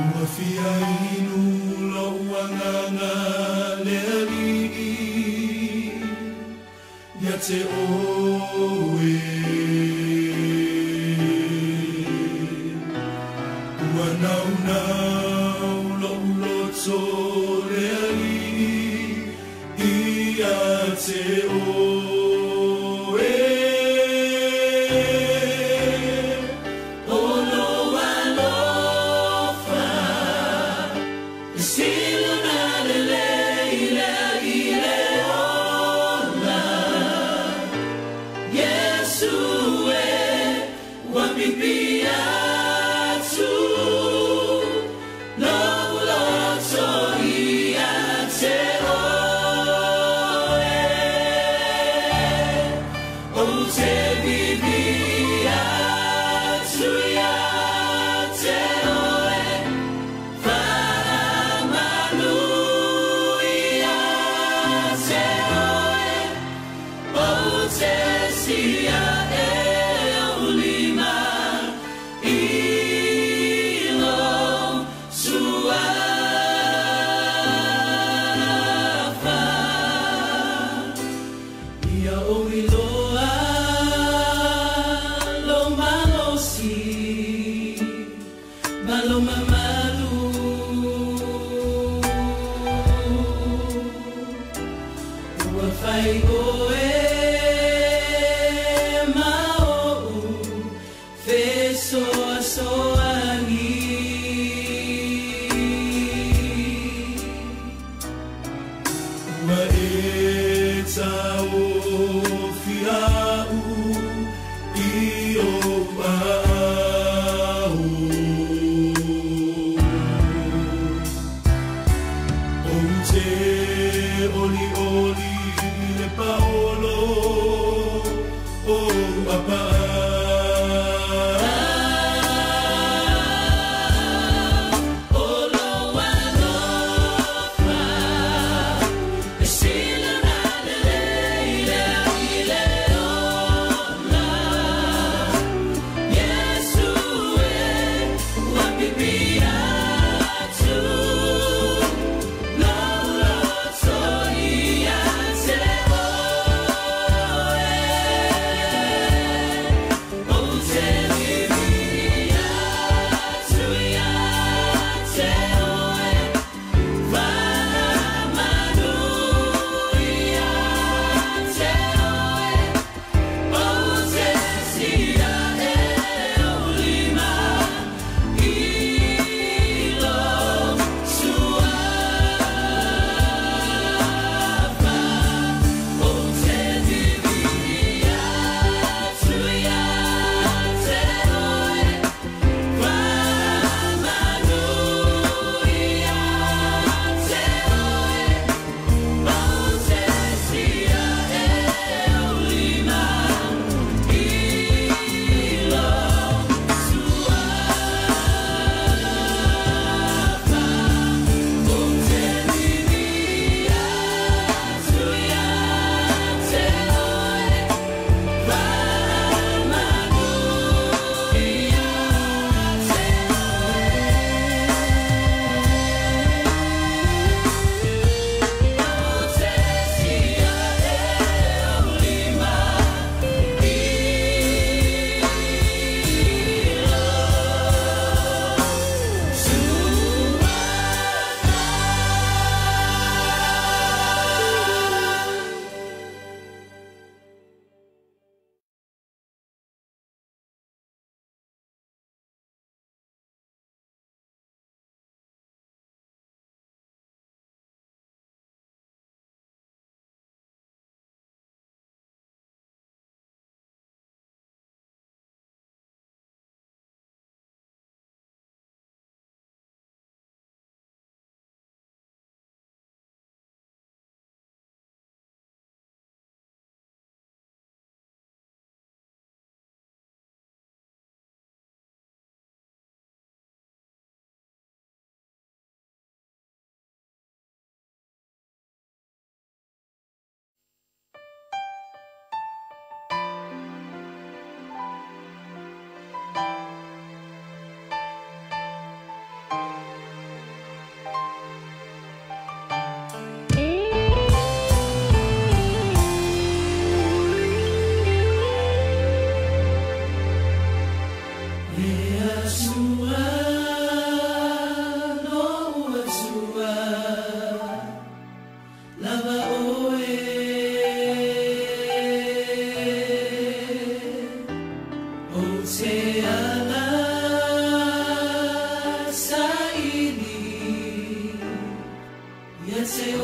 Fiainu lo wanganga leali ya te oe ua nau lo uloto leali ia te oe Oli oli le paola Oh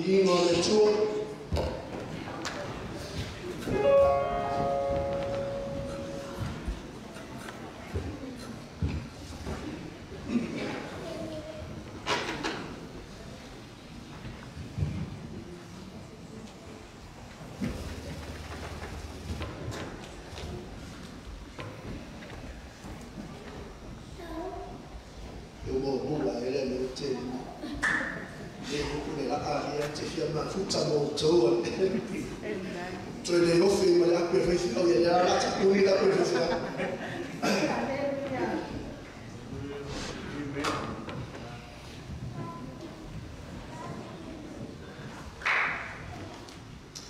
Ingo le tua. Eu vou pular ele no tempo. Futa mo toa. Tôi để có phim mà đã quyền phải phim vậy ra là chắc tôi đã quyền phải.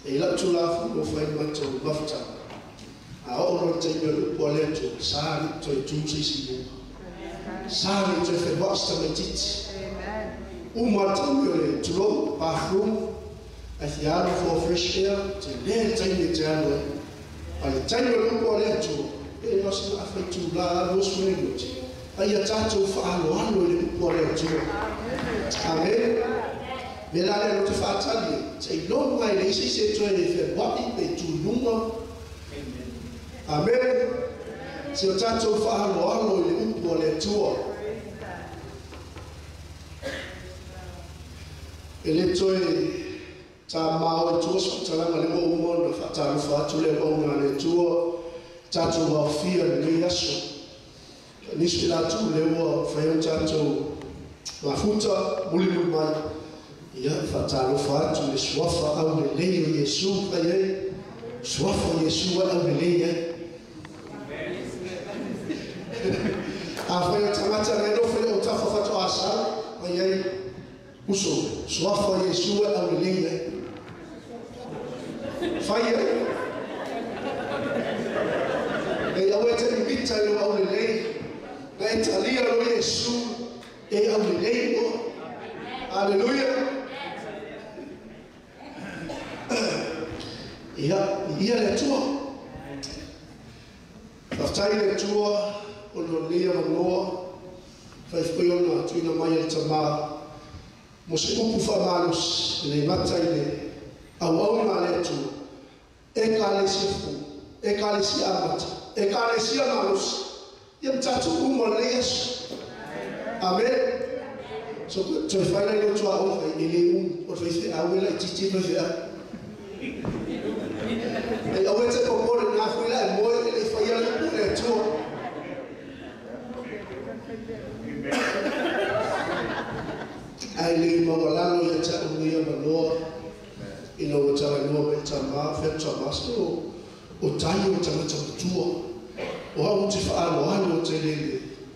Ý là chú la phụ một phần mà chú bắp chặt. Ông nói chuyện với lúc bỏ lên chú xa đi tôi chú sĩ sĩ bố. Xa đi tôi phải bắt cho mình chít. Uma também tirou bathroom, afiado for fresh air, to then take the channel. By the time you look at it, ele não se afetou lá nos minutos. Aí a tato falo ele por ele. Amém. Melhor não te faz ali. Sei não vai nem se tu ele fez bate peito numa. Amém. Se o tato falo ele por ele. Ele foi chamado de hospital ali o mundo fatal fato le bom na tua tato va fia le yaso nisso lá tu le o foi um tato ma futa mulimu mai ia fatal fato le swafa au le leio Yesu pai swafa Yesu au le leio a foi o tamata le no foi o tafa fato asa pai uso swafa Yesu au le leio fire e awete imita lo au lei na Italia lo Yesu e au lei aleluia ia le tua aftai le tua o lo lia manoa fai foi ona tuina mai al tama mo se upu famanos le matai le au maletu ekalesi amat ekalesi amalus yam tatu umalesu amen so to find out to our ele o fez a wela titi no já e a wete ko mo na fuila mo ele foi a le tu ai le mo la no ya cha o ya no ina o tala no e tama fe tama so o tai o tama tua o ha te fa no ano te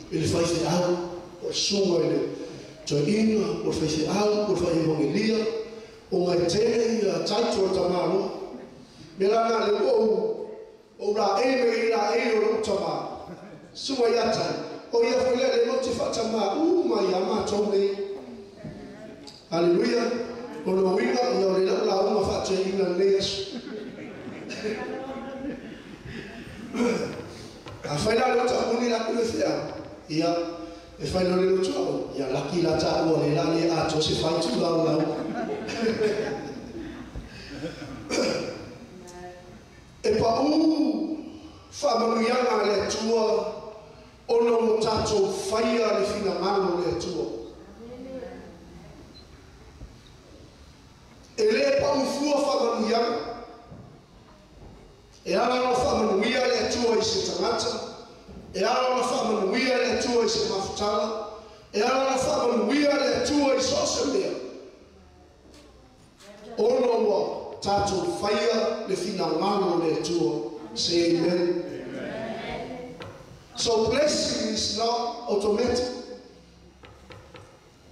ele faz algo o suma ele to ina o faz algo o faz evangelia o mai tele ia tai to tama no mela na le o ra e o tama suma ya tai o ia foi le no te fa tama mai ama to me haleluya Ono winga yo le la uma faccia in Yesu. A faina lo ta uni la kulesia. Ia e faina lo tu ya la kila ta o le la ni a to se fa tu la. E pa fa mo ya na le tua ono mo tato faia le fina mano le tua. Ele pa ufua famanuia e ala no famanuia le tua I se tangata e ala no famanuia le tua I se mafutala e ala no famanuia le tua I sosemea ono wa tatu faia le fina mano le tua say amen. So blessing is not automatic.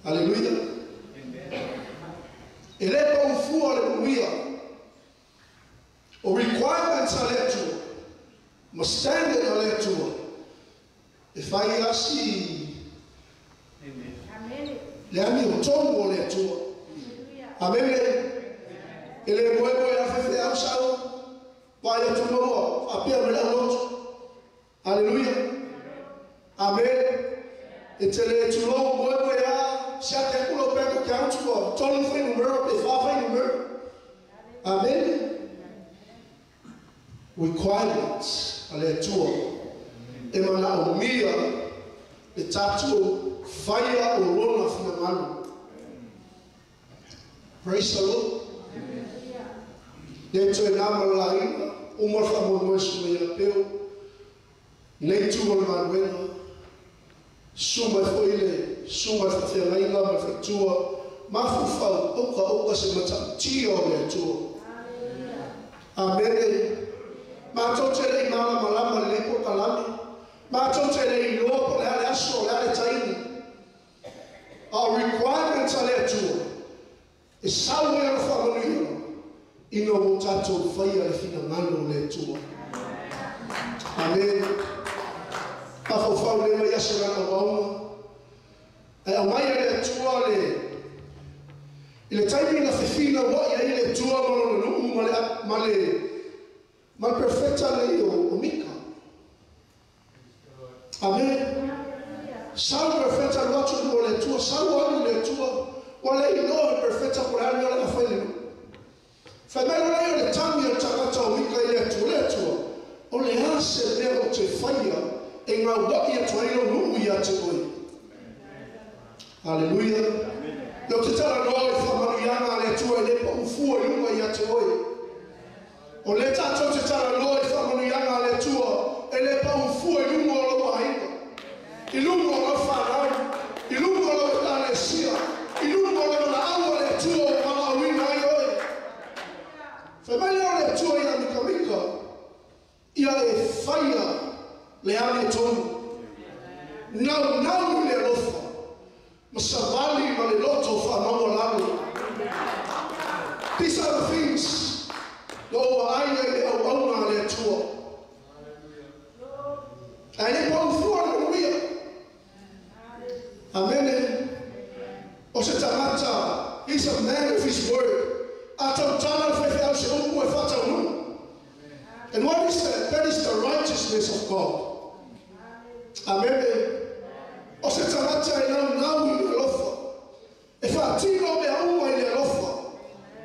Hallelujah. Ele é o fuo aleluia. O requirements aleluia. Mas standard aleluia. E fai assim. Amém. Leami o tombo aleluia. Amém. Ele é boi a fazer a chão. Vai a tombo a pia melhor outro. Aleluia. Amém. Etele tulo boi a se até culo pego que antes o todo foi no meu pe fa requirements ale atua e mana o mia e tatu fire o rona fina manu. Praise the Lord. Dentro e nama laina umar famono esu me apeu nei tu o manuela suma foile suma fa laina ma fa tua ma fu fa oka se mata tio le tua. Amen. Ma totele mala malama le ko kalami ma totele lo ko le aso le taini. Our requirements are there too. Is somewhere for you. Ino mutato fire le fina mano le tua. Amen. Afo fa le ma yasura na wauma. E amaya le tua le. Ile taimi na fifina wa ya ile tua no male mal perfecta le o mika. Amen. Salvo perfecta lo tu no le tua, salvo le tua. Wala ino perfecta por año la fele. Famelo la le tamia tagata o mika ile tua. O le hace leo te fire e nga waki ya tuaino numu ya te oi. Hallelujah. Lo te tala no e famanu yanga le tua le po ufuo numu ya te oi. O le tato te tala no e famanu yanga le tua e le po ufuo numu o lo wahinga. Ilungo lo farao, ilungo lo la sia, ilungo lo la agua le tua o la wina oi. Famelo le tua ya mikamika. Ia e fire le ane tonu. Nau le lofa. Masavali ma le loto fa mawa lalu. These are the things lo aia le au auna le tua. Aine pa ufua na uia. Amen. O se tamata, he's a man of his word. Ata utana fefea se umu e fata unu. And what is that? That is the righteousness of God. Amen. O se tamata e nau i le lofa. E fa tino me auma i le lofa.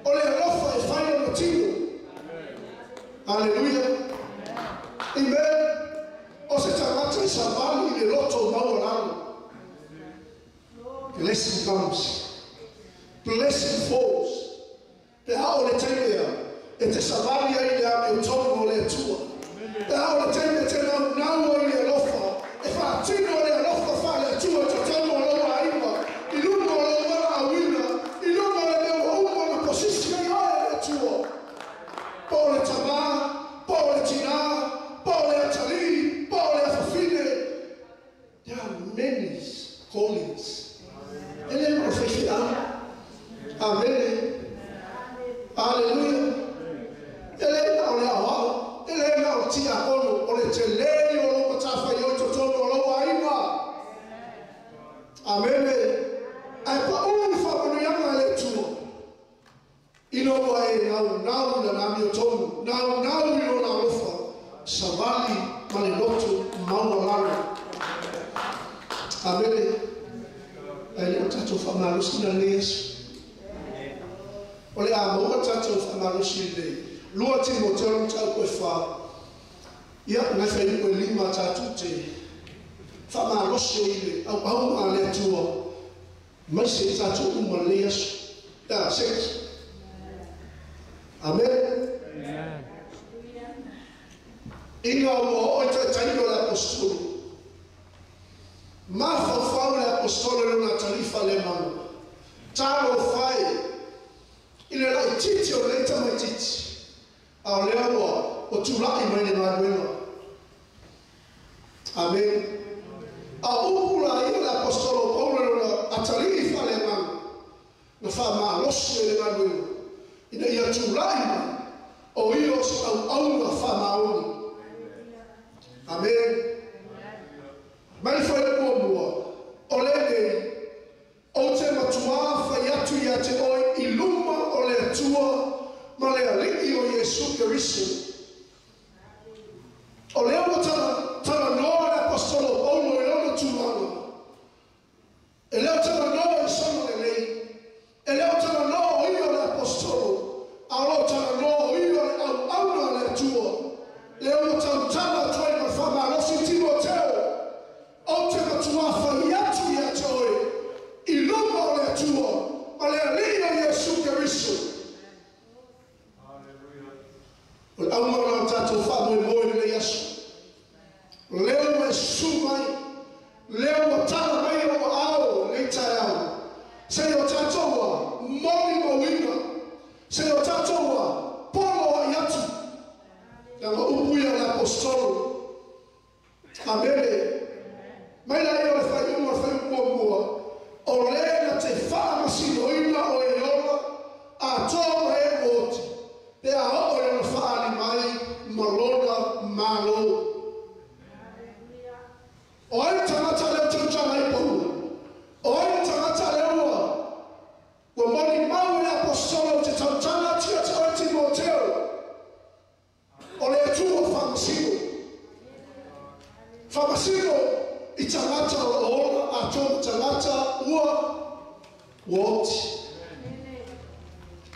O le lofa e whaia no tino. Hallelujah. Amen. O se tamata e savali i le loto maua lalo. Blessing comes. Blessing falls. Te hao le teimea. E te savali ai le ame utono le tua. Te hao le teimea te nau ai le lofa. E fa tino le lofa fa le tua te tono loa aima. I lungo le wala awina. I lungo le meo umo na posisi ai ai le tua. Po le tama, po le tina, po le atali, po le afafine. There are many callings. Ele profecia. Amen. Hallelujah. Ele não le awa. Ele não tia ono. Ole te lei o lo tafa yo totono o lo aiva. Amen. Ai pa fa no yanga le tu. Ino ai nau na nami tono. Nau ino na lofa. Savali maliloto maulala. Amen. Ele tato famalusi na Yesu. Ole amo tato famalusi le. Lua Timoteo tau koe fa. Ia na fai koe lima tatu te. Famalusi ile au ale tua. Mai se tatu uma le Yesu. Ya 6. Amen. Inga o te taino la apostolo. Marfa faule apostolo na tarifa le manu. Taro fai. Ile la titi o leta mai titi. A lewa o tulai mai le manuela. Amen. A upula ile apostolo Paulo na tarifa le manu. Na fa ma losi le manuela. Ina ia tulai o io au na fa maoni. Amen. Mai foi mua o lele o te matua fa yatu ya te oi iluma o le tua ma le aliki o Yesu Kristo o le o tala no apostolo Paulo e o tuana e le o tala no e sono le lei e le o tala no o io le apostolo a lo tala no o io au le tua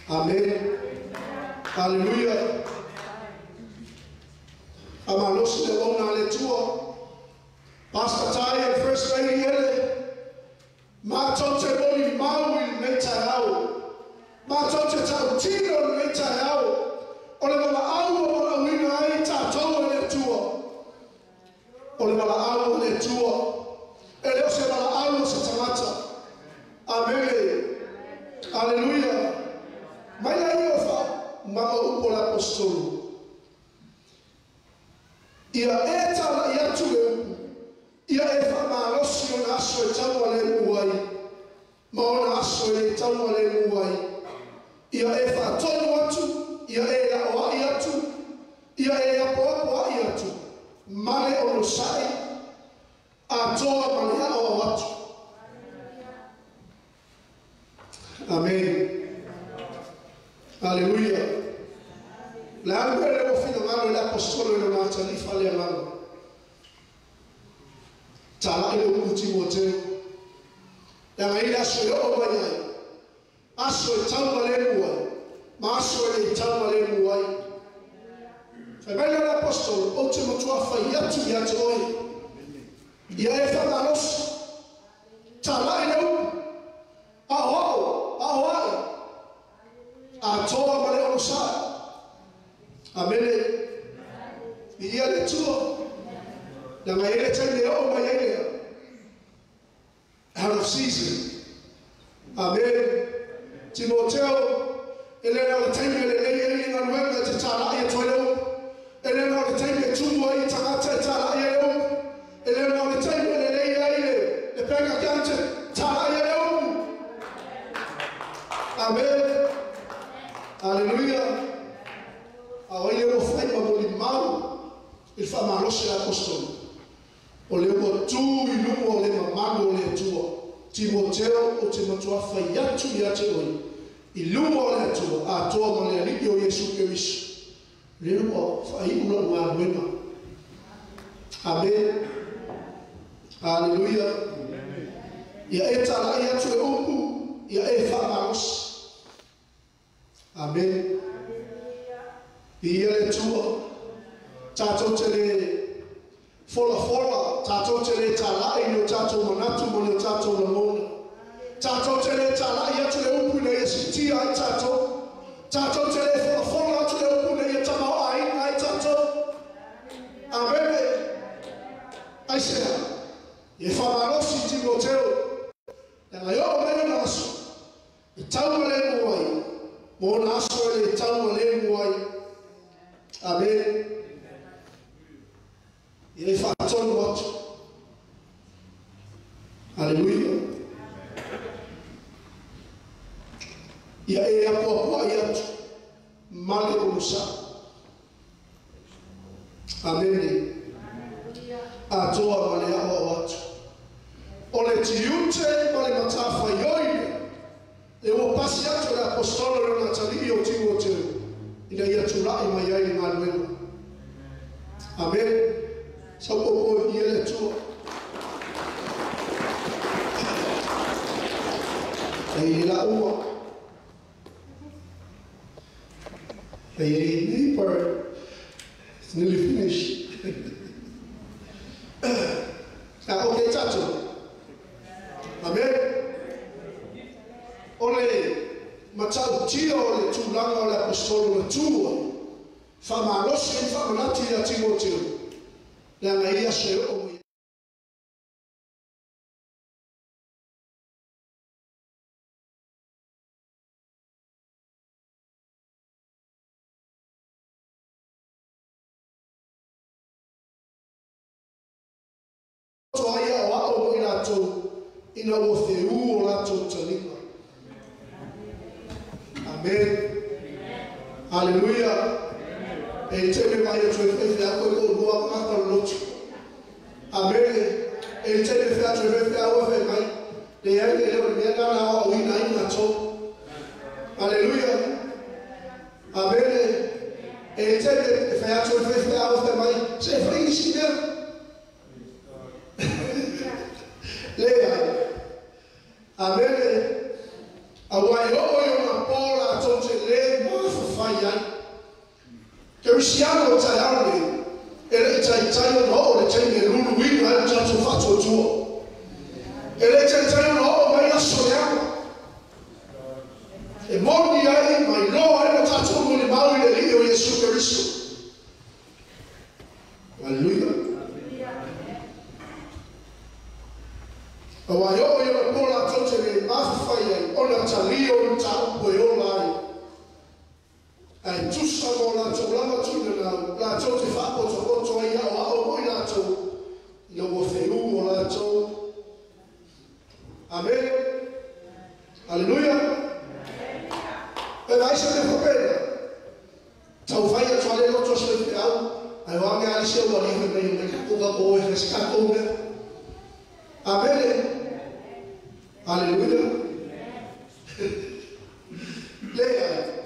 Amen. Hallelujah. Amalos le ona le tua. Pastor Tai and First Lady ele. Ma tonte boli maui metao. Ma tonte tau tino metao. Ole mala au ona wina ai ta tau le tua. Ole mala au le tua. Ele se mala au se tamata. Amen. Hallelujah. Maya yofa mama upo la apostolo. Ia eta la ia tue. Ia efa ma rosio na aso e tau ale uai. Ma ona aso e tau ale uai. Ia efa tonu atu. Ia e la oa i atu. Ia e a poa i atu. Male ono sai. A toa male a oa atu. Amen. Hallelujah. La albere mo fino ngalo la apostolo no mata li fale ngalo. Tala ile ukuti wote. Ya ile aso yo obanyai. Aso tamba le muai. Ma aso ile tamba le muai. Fabele la apostolo ultimo tua fa yatu oi. Ya efa malos. Tala ile Ahoi. Atoa male osa. Amen. Ia le tuo. Na mai ele tende o mai ele. Out of season. Amen. Timoteo ele na tende ele na nwanga tata ia toyo. Ele na tende tumo ia tata ia. Ele na tende ele ia. Le pega cante tata ia. Amen. Hallelujah. Awai lo fai baboli mau il fa malo se apostolo. O le mo tu ilumo le mamalo le tuo. Timoteo o Timoteo fa yatu oi. Ilumo le tuo a tuo mo le rio Yesu Kristo. Le mo fa ilumo wa wema. Amen. Hallelujah. Ya eta la yatu upu ya efa malos. Amen. Ia tua tato tele fola tato tele tala ino tato manatu mo tato mona tato tele tala ia tele upu ne siti ai tato tele fola tele upu ne tama ai tato. Amen. Ai se e famaro si Timoteo na yo mena naso tau le moi Mona aso ele tau le muai. Amen. Ele fa ton wat. Hallelujah. Ia e a poa ia male usa. Amen. A toa male a wat. Ole tiute male matafa yoine. E o passato dell'apostolo non Natalio Timoteo ina ia tula mai ai manuel. Amen. Sa poco ile tu. E la uwa. E per it's nearly finished. Okay, tato. Amen. Ole matau tio le tulanga le apostolo le tua fa malosi fa malati a Timoteo la maia se o toia wa o ina to ina o feu o la to tani. Amen. Hallelujah. E te me vai a tua fé a coisa boa para o outro. Amen. E te me faz a tua fé a outra vai. De aí ele me dá na hora ina ina to. Hallelujah. Amen. E te me faz a tua fé a outra vai. Se faz isso mesmo. Leia. Amen. Awai o na pola tonse Cristiano tayari ele taitayo no le tenge lulu winu hali tatu fato tuo ele taitayo no mai aso yangu e moni ai mai no hali tatu ngoni mau ile liyo Yesu Kristo. Hallelujah. Awayo yo pola tote afaya ona talio ntambo yo lai. Ai tusa mola tolama tuna la tote fapo to ai o mo ina to yo wo feu mola to. Amen. Hallelujah. E vai se ne popena. Tau fai a tole no to se au. Ai wa me ali se o ali me ko ga ko e se ka ko me. Amen. Hallelujah. Leia.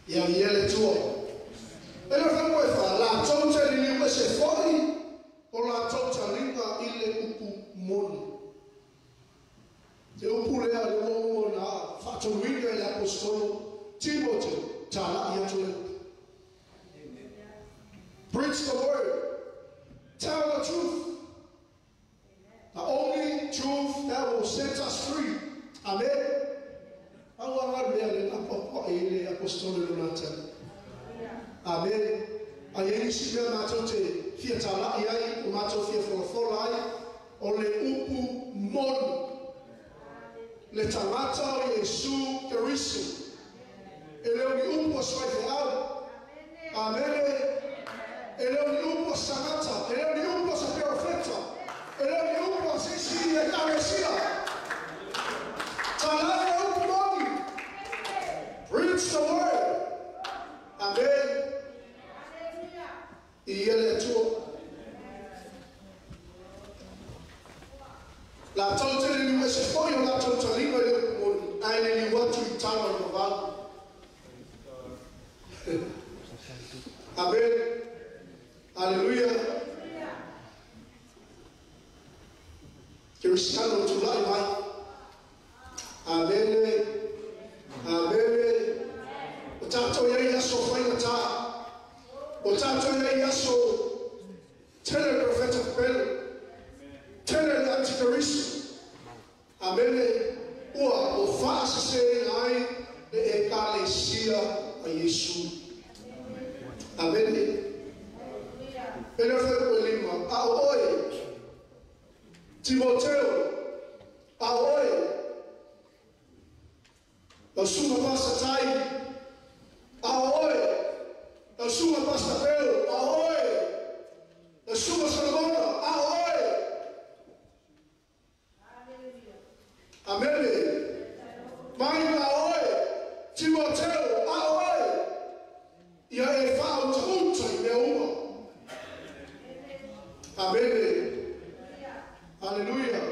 E a ele tuo. Ele não vai falar lá tonta ele não se foi ou lá tonta língua ele upu mon. Eu pulei ali o na fato winga ele apostolo Timoteo tala ia tole. Preach the word. Tell the truth. The only truth that will set us free. Amen. Agora ele na popo ele apostolo Jonathan. Amen. Aí se vê na tote fieta lá e aí o mato fia for aí ole upu mon. Le tamata Yesu Kristo. Ele é o upu swaiao. Amen. Ele é o upu sanata. Ele é o upu perfeita. Ele é o upu sisi e cabecia. Talaya upu moni. Preach the word. Amen. E ele é tuo. La tonte ele não se foi la tonte língua ele moni. Aí ele want to tell on the value. Amen. Hallelujah. Cristiano tu lá vai. Amen. Amen. O tato ya so foi na ta. O tato ya so tele profeta pelo. Tele antichrist. Amen. O faz se ai de ecalesia a Jesus. Amen. Ele foi o lima. Aoi. Timoteo. Aoi. A sua pasta tai. Aoi. A sua pasta pelo. Aoi. A sua salomona. Aoi. Amém. Mãe aoi. Timoteo. Aoi. E aí fala tudo em meu uma. Amém. Aleluia.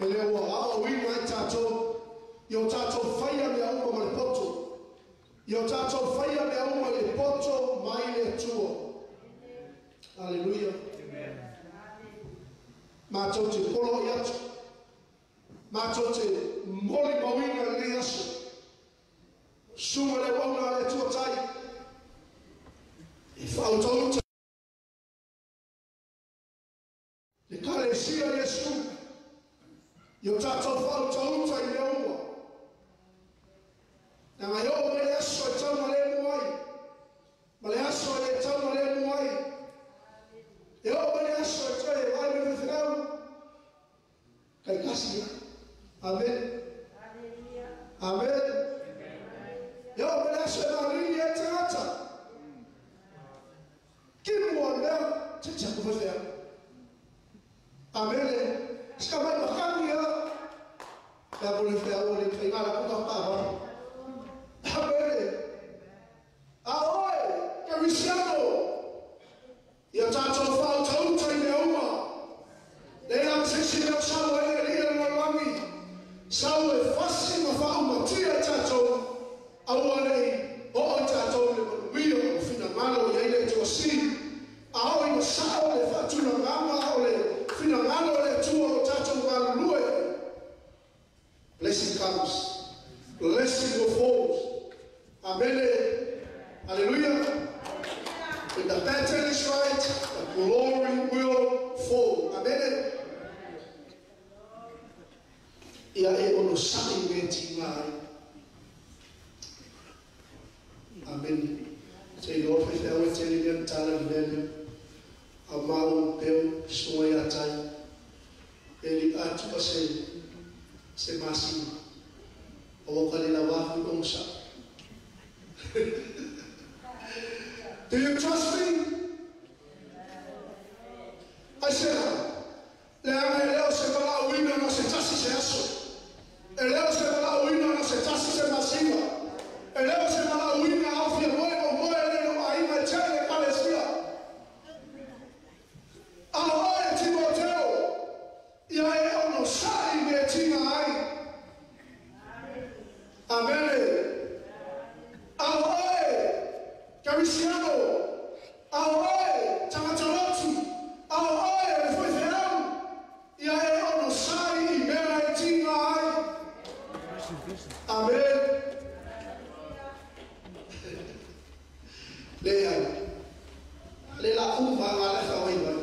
Ele é o Halloween vai tato. Eu tato faia minha uma poto. Eu tato faia minha uma poto mais é tua. Aleluia. Mato te polo yato. Mato te moli mawinga liaso. Suma le wana le tua tai. E faltou le calesia Yesu. Eu tato faltou tai le uma. Na mayo me aso tau na le muai. Male aso le tau na le muai. Eu me aso tau e vai me final. Kai kasia. Amen. Amen. Eu me aso na linha teata. Que muanda, tchau com você. Amen. Escama no caminho. É por isso que eu vou pegar a puta para. Amen. Aoi, Cristiano. Eu já tô faltando em uma. Leia se se eu sou ele no nome. Sou fácil uma forma tia tato. Aoi, o tato no meio fina malo e ele to assim. Aoi no sao le fatuna mama ole fina malo le tuo tato malo. Blessing comes. Blessing will fall. Amen. Hallelujah. When the pattern is right, the glory will fall. Amen. Ia e ono sai me tingai. Amen. Say Lord, if I were telling them, talent them, a mau peu, soya time, ele atu se masima. O kalila wafu onsa. Do you trust me? I said, Leo se vala wina no se tasi se aso. Leo se vala wina no se tasi se masima. Leo se vala wina au fia moe no aima chale Palestina. Ahoe Timoteo, ia e ono sai me tina ai. Amen. Ahoe Cariciano, ahoe Tamatalotu, ahoe Fuiferão, e aí eu não sai e mera e tinha ai. Amém. Leia, leia vai levar o iba.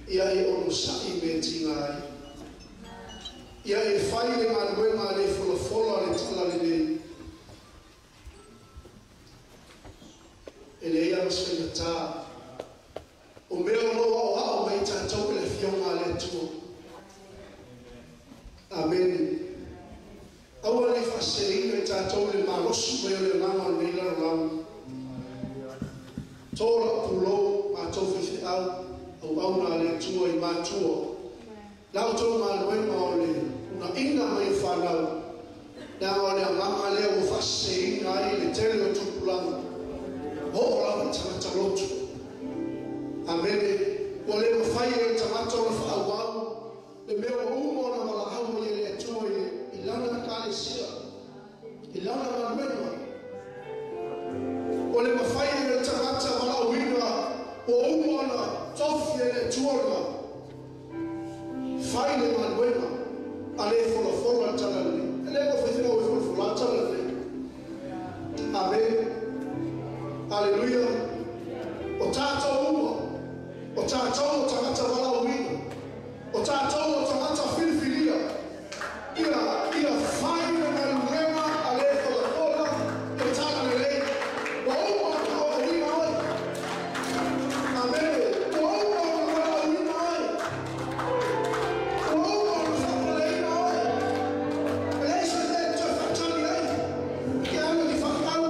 E aí eu não sai e mera tinha ai. E aí fai de manuel ali folo ali tala ali. Ele ia nos perguntar o meu novo ao vai tanto que ele fiou ali tu. Amém. Agora ele faz ele tanto ele malos ele não ele não tola pulou a tofi ao na ali tu e matua. Lá tu manuel ele na inga mai fanau. Na olha mama leo faz ele aí ele tele o tu pulando. Ora Tamatalotu. Amen. Ole mo fai e Tamatalo fa awau. Le meu umo na wala hawo ye le toi ilana kalesia. Ilana manmeno. Ole mo fai e Tamatalo wala wina. O umo na tofi le tuona. Fai le manwena. Ale fola talale. Ele ko fizina o fola talale. Amen. Hallelujah. Otato umo. Otato tamata wala wino. Otato tamata filifilia. Ia faina na lema aleko la kola. Otana lele. Wa umo na wino oi. Amen. Wa umo na wala wino oi. Wa umo na wala wino oi. Elesa de to fatani ai. Kiano di fatau.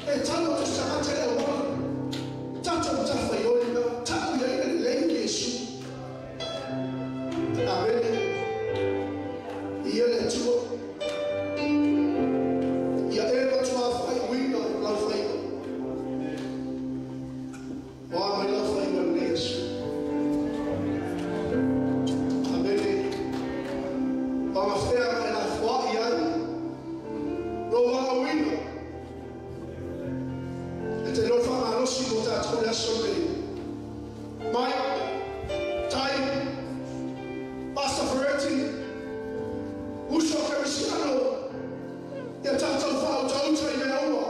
Etano to samata le wala. Tanto mtafa yona. Tanto ya ile lengi Yesu. Amen. Yele tuo. Ya eba tuwa fai wino la fai. Wa mai la fai wa Yesu. Amen. Wa fea na fwa ya. Roma wino. Ete lo fa ma lo si bota to la sobe. Mai time Pastor Ferretti Uso Cariciano ya tata fa uta imeaua.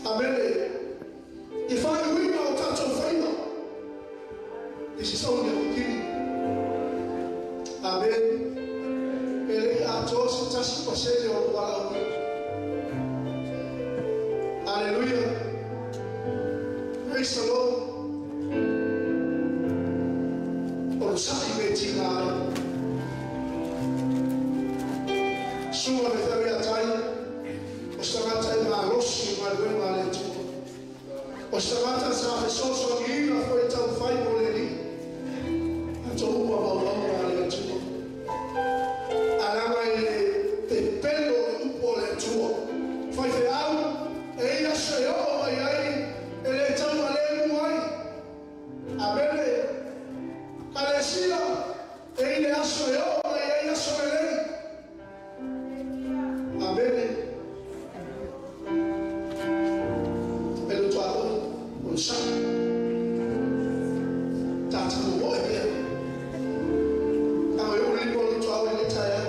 Amen. If I win now tata faina. This is only a beginning. Amen. Ele atos tasi pasele o wala. Hallelujah. Praise the Lord. Sai betina. Sua veteria tai. Ostamata ma roshi ma lema letu. Ostamata sa fesoso ina foi tão fai boleli. Atoma baba letu. Alama ele te pelo un po letu. Fai feau e ia cheo ai ele tão alemo ai. Amen. Alessia, ele achou eu, ele achou ele. Amém. Pelo teu amor, o chão. Tá tudo bom, é mesmo. Ah, eu li por teu amor, ele tá aí.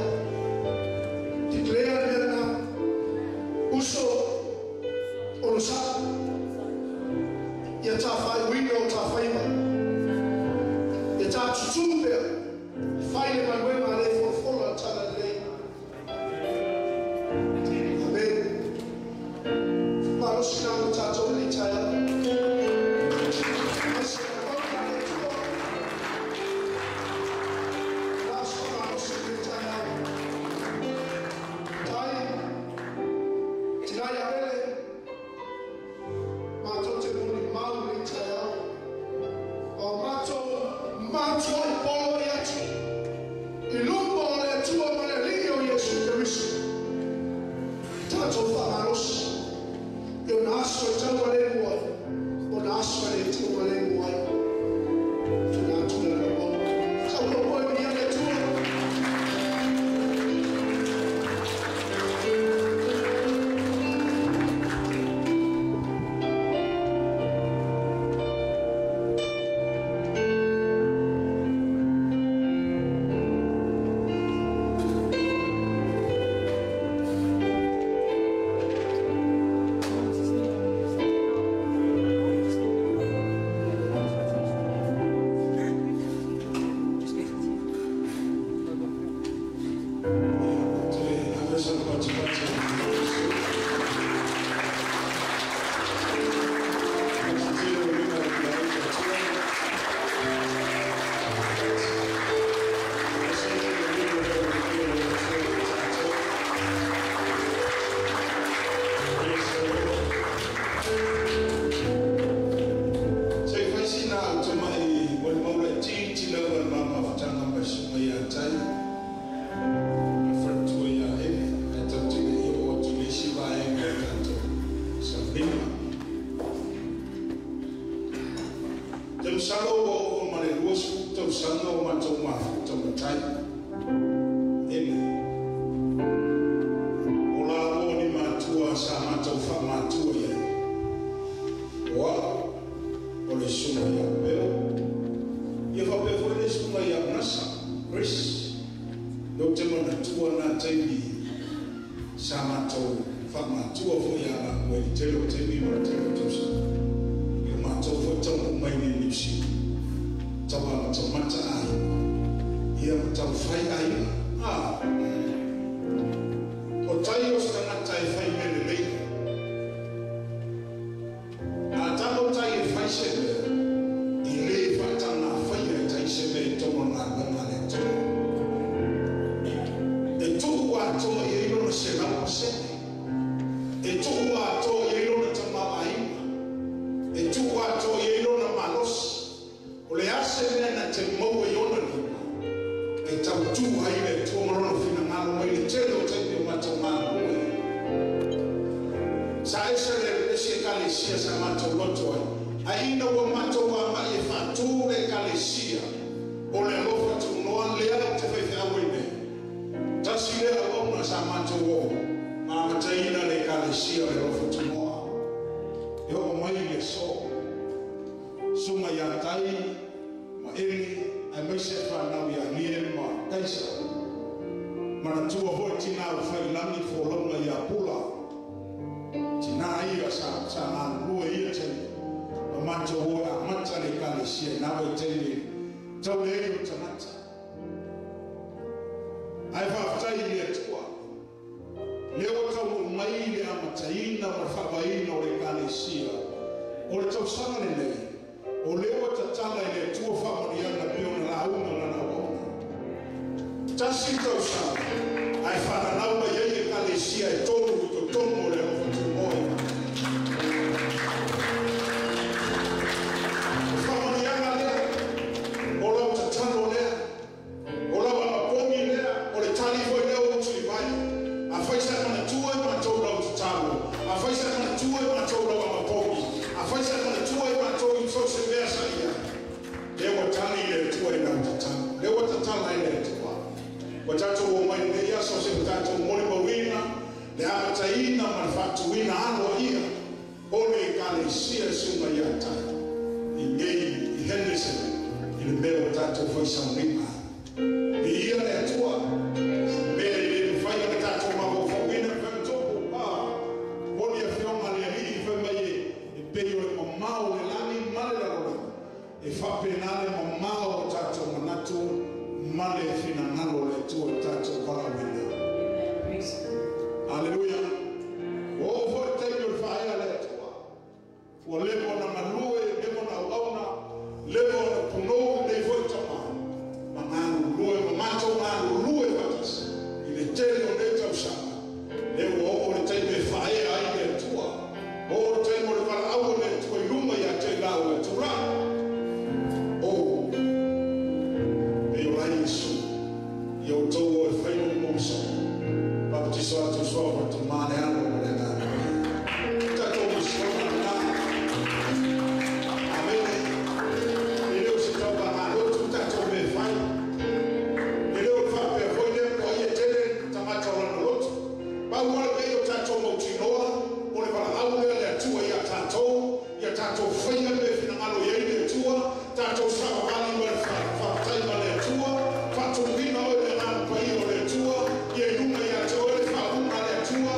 Tua,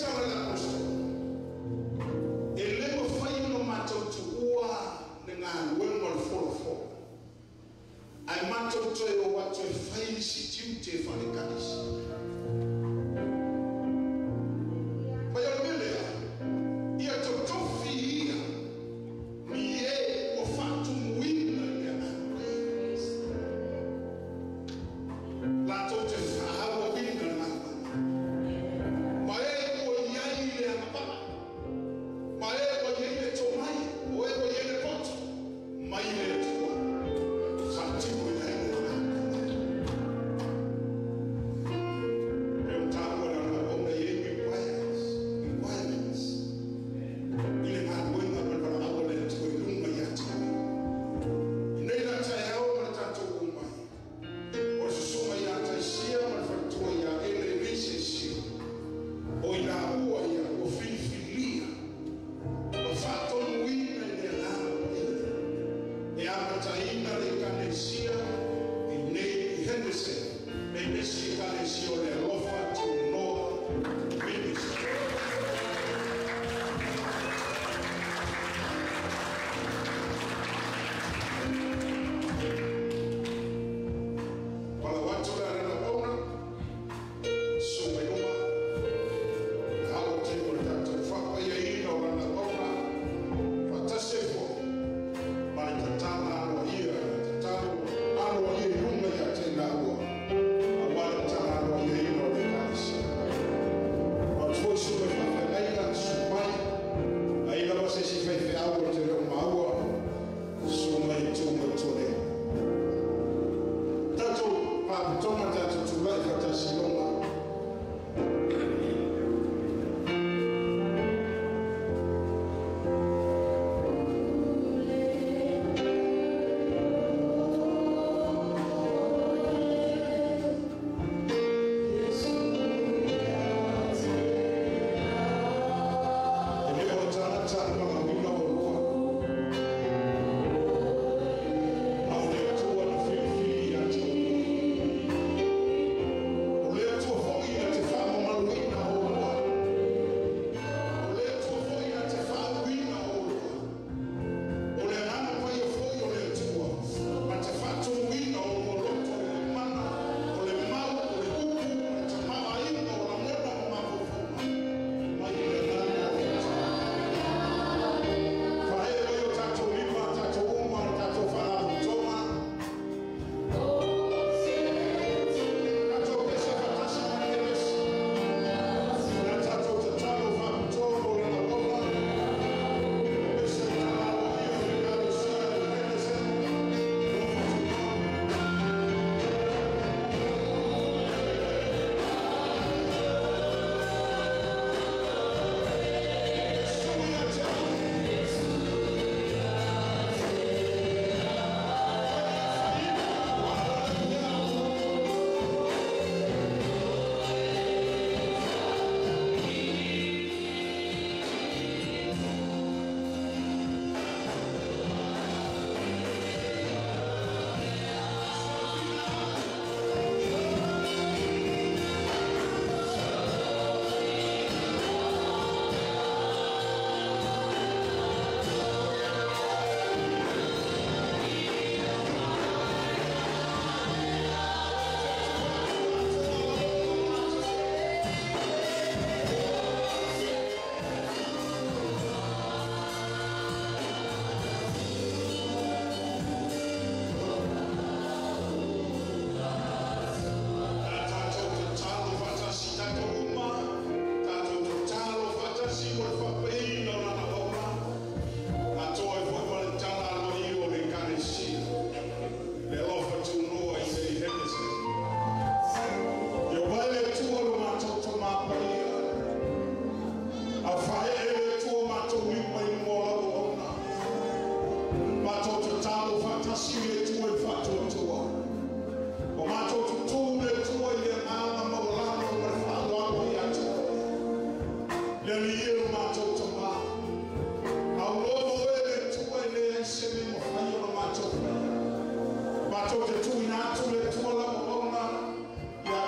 tala la posto. Ele mo fai no matou tua nga wengol fofo. Ai matou to e o watu e fai si tiute fa le kanis.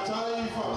Taifa,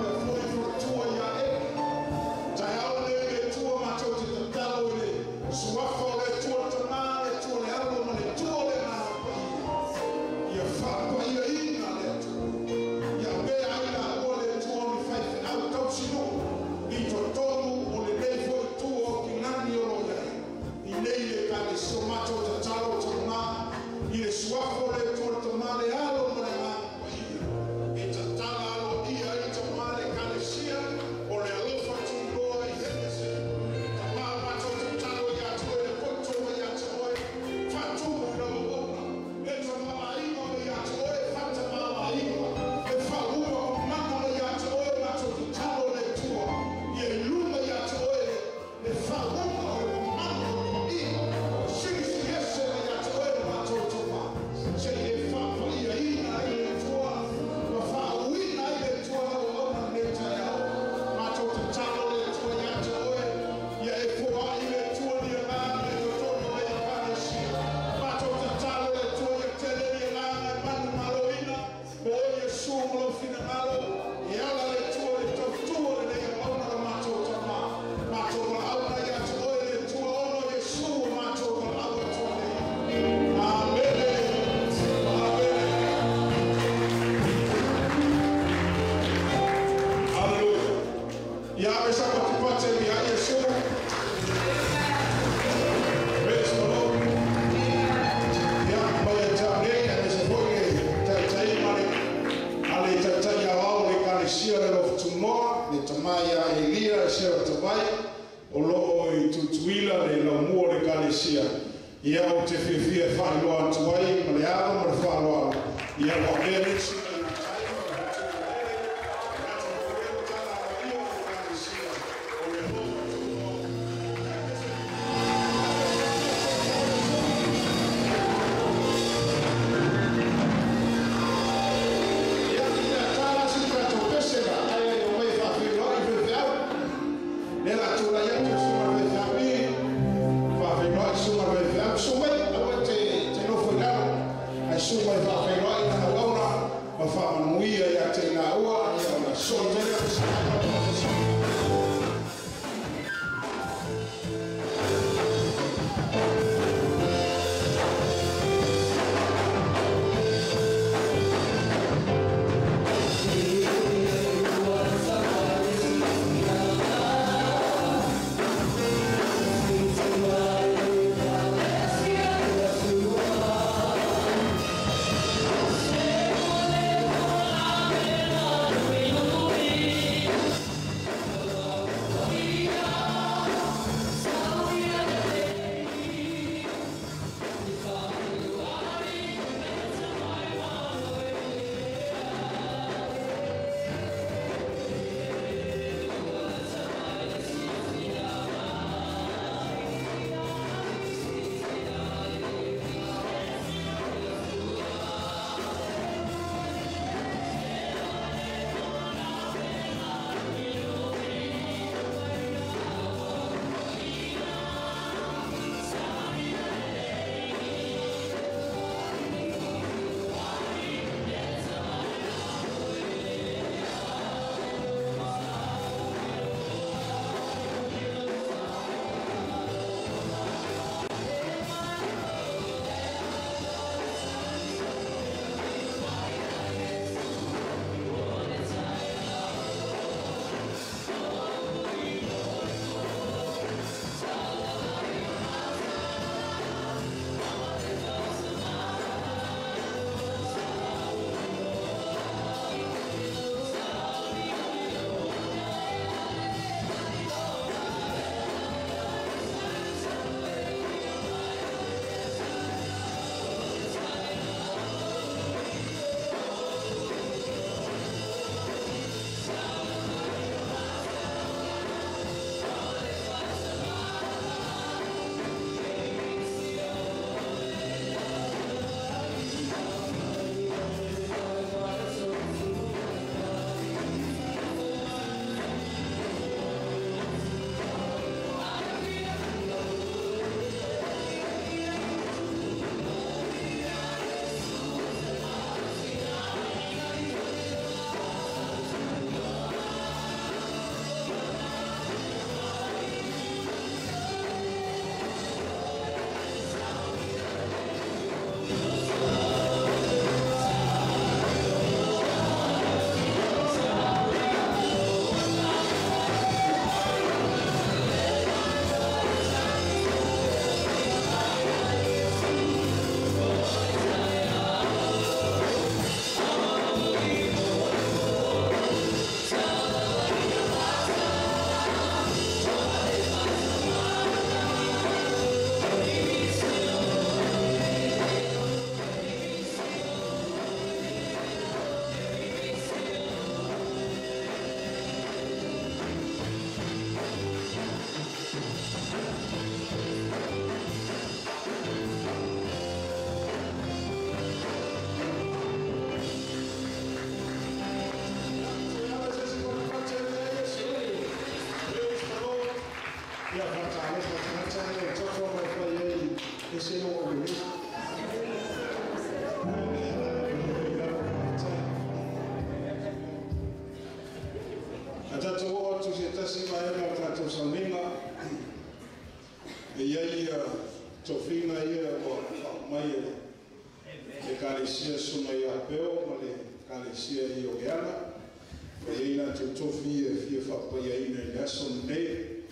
Ina tutofia fia fapaya ina lesson day.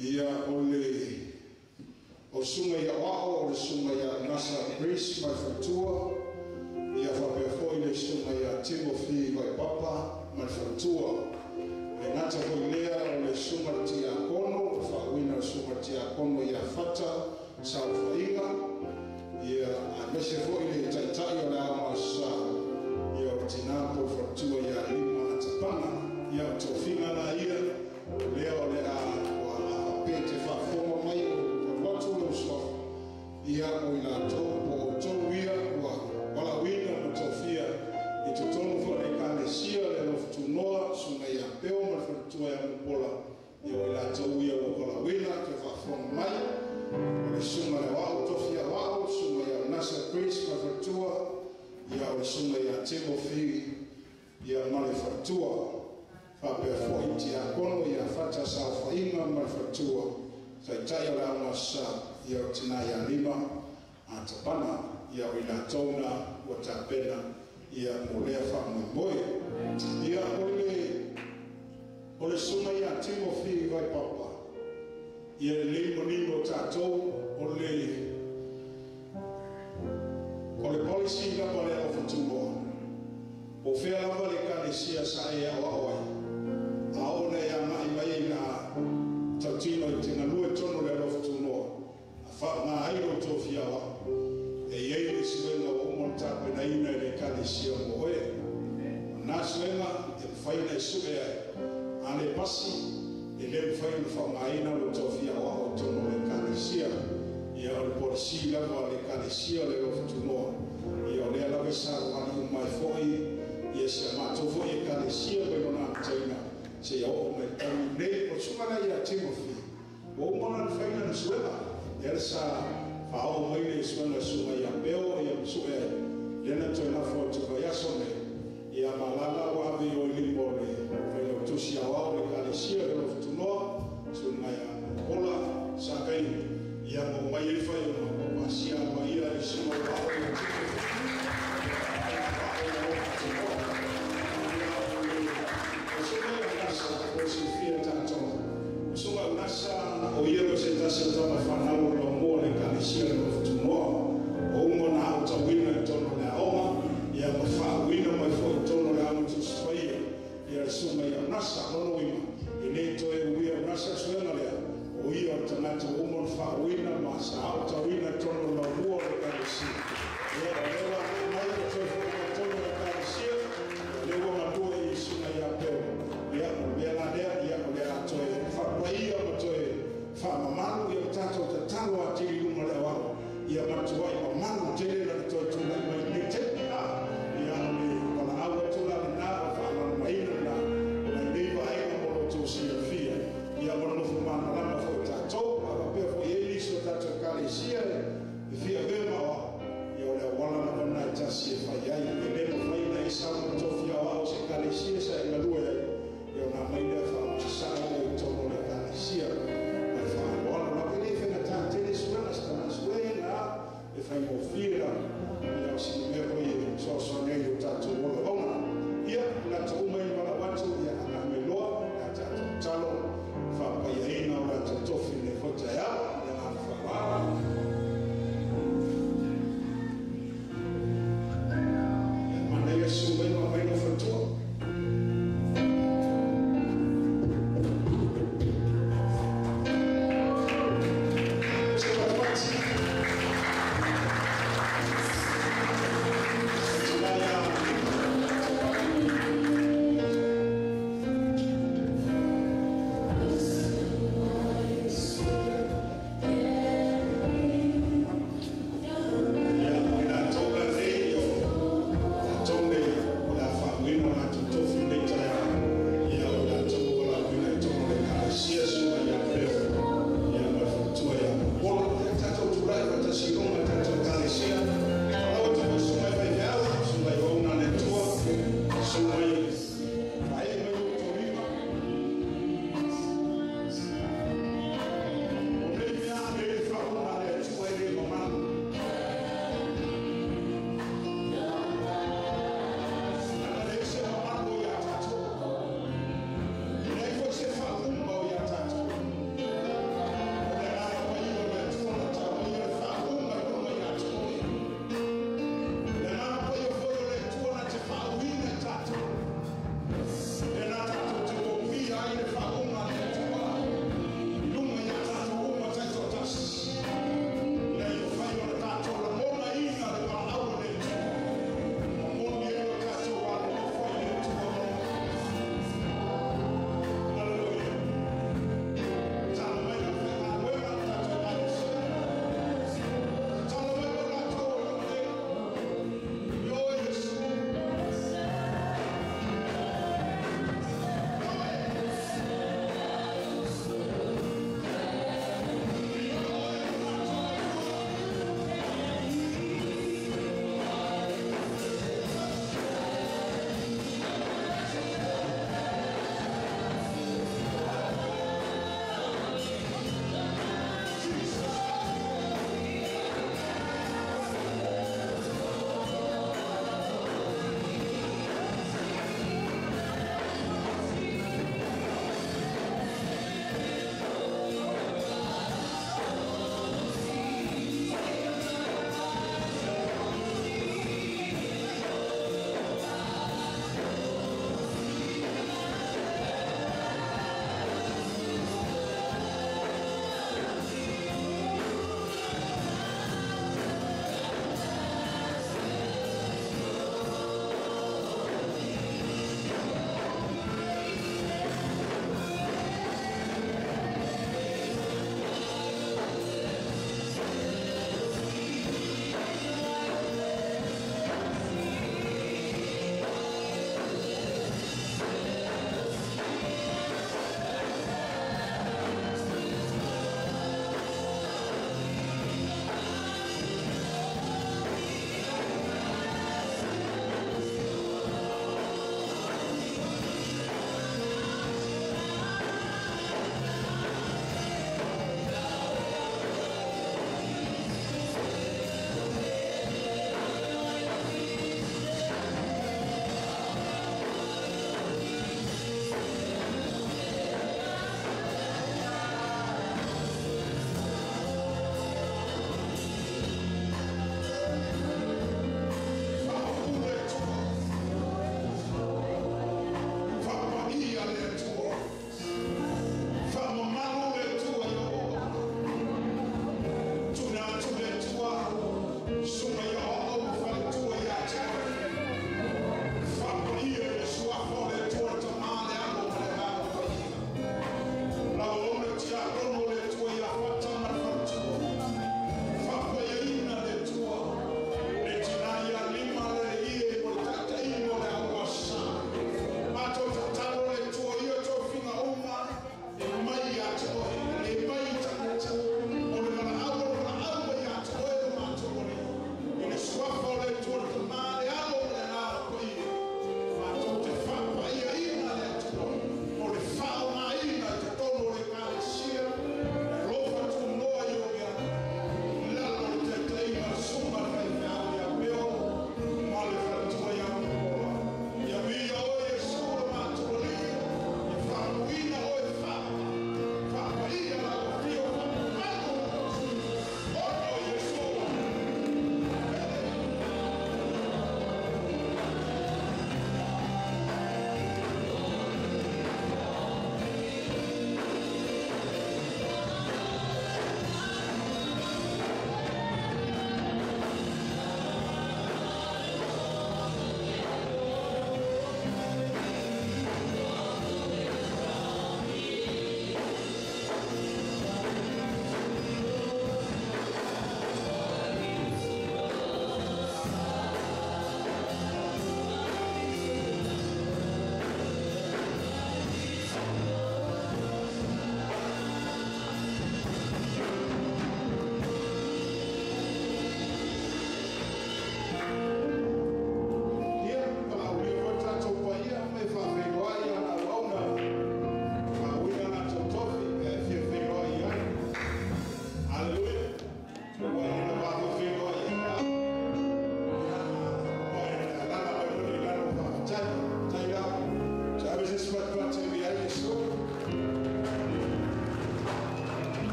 Ia ole o sunga ya wao o sunga ya Nasa Grace Mafatua. Ia fapaya fo ina sunga ya Timothy vai papa Mafatua. Nata koilea ole sunga tia kono fa wina sunga tia kono ya fata sa fainga. Ia amese fo ina taitai ona masa. Ia tinapo fatua ya lima atapana. Ia tofinga na ia leo le a pete fa forma mai o watu lo so. Ia o ila topo towia wa wala wina mtofia itotono fo le kale sia le lofutunoa sunga ya peo mafutua ya mpola. Ia o ila towia wala wina ke fa forma mai o le sunga le wao tofia wao sunga ya Nasa Grace mafutua. Ia o sunga ya Timothy ia Mafatua fa pe foi a kono ia fata sa fainga Mafatua taitai la masa ia tina ya lima atapana ia wina tona watapena ia molea fa mboe ia ole sunga ya Timothy vai papa ia limo nimo tato ole policy la pale ofutumo o fea la vale kalesia sa e a wawai aona ya mai na tatino tina lue tono le ofutumo fa na airo tofia wa e yei siwenga o monta pena ina le kalesia mo e na siwenga e faina sube ane pasi e le faina fa mai na lo tofia wa o tono le kalesia ia o porsi la vale kalesia le ofutumo ia o le la vesa wani mai foi ia se matofo ia kalesia pe ona taina se ia o me tane o sumana ia Timothy o mona faina suela ia sa fa o mai le suela suma ia peo ia suela lena taina fo to ia sone ia malala wa vi o limbo le faina tusia wa o kalesia le futuno suma ia ola sa kai ia mo mai le faina o asia mai ia suma wa Sofia tanto suma nasa o yero senta senta mafana o lomo le kalesia le futuno o mona auto wina tono na oma ya mafa wina mai fo tono na mutu soia ya suma ya nasa no wima ine to e wia nasa suena le o ia tanato o mon fa wina masa auto wina tono na mo le kalesia ya ela mai to tono na kalesia le wo matu e suma ya peo ya la dia ko le atoe fa paia atoe fa mamalu ya tato tatalo atili lumo le wao ya matuai mamalu tele la to to na mai nite ya ni wala awa to la na fa mai na ni vai ko to sofia ya mo no fuma na la fo tato para pe fo ele so tato kalesia fia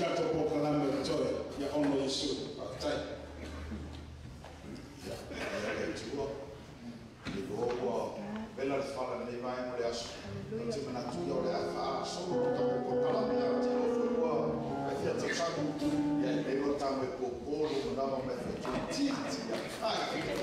tato po kalama toi ya ono Yesu atai. Ya, ya tua. Di bawah belar fala ni mai mo ya. Nanti menatu ya oleh apa? Semua tato po kalama ya tino fua. Ia tsaku ya lego tamu po polo ndama me titi ya. Ai.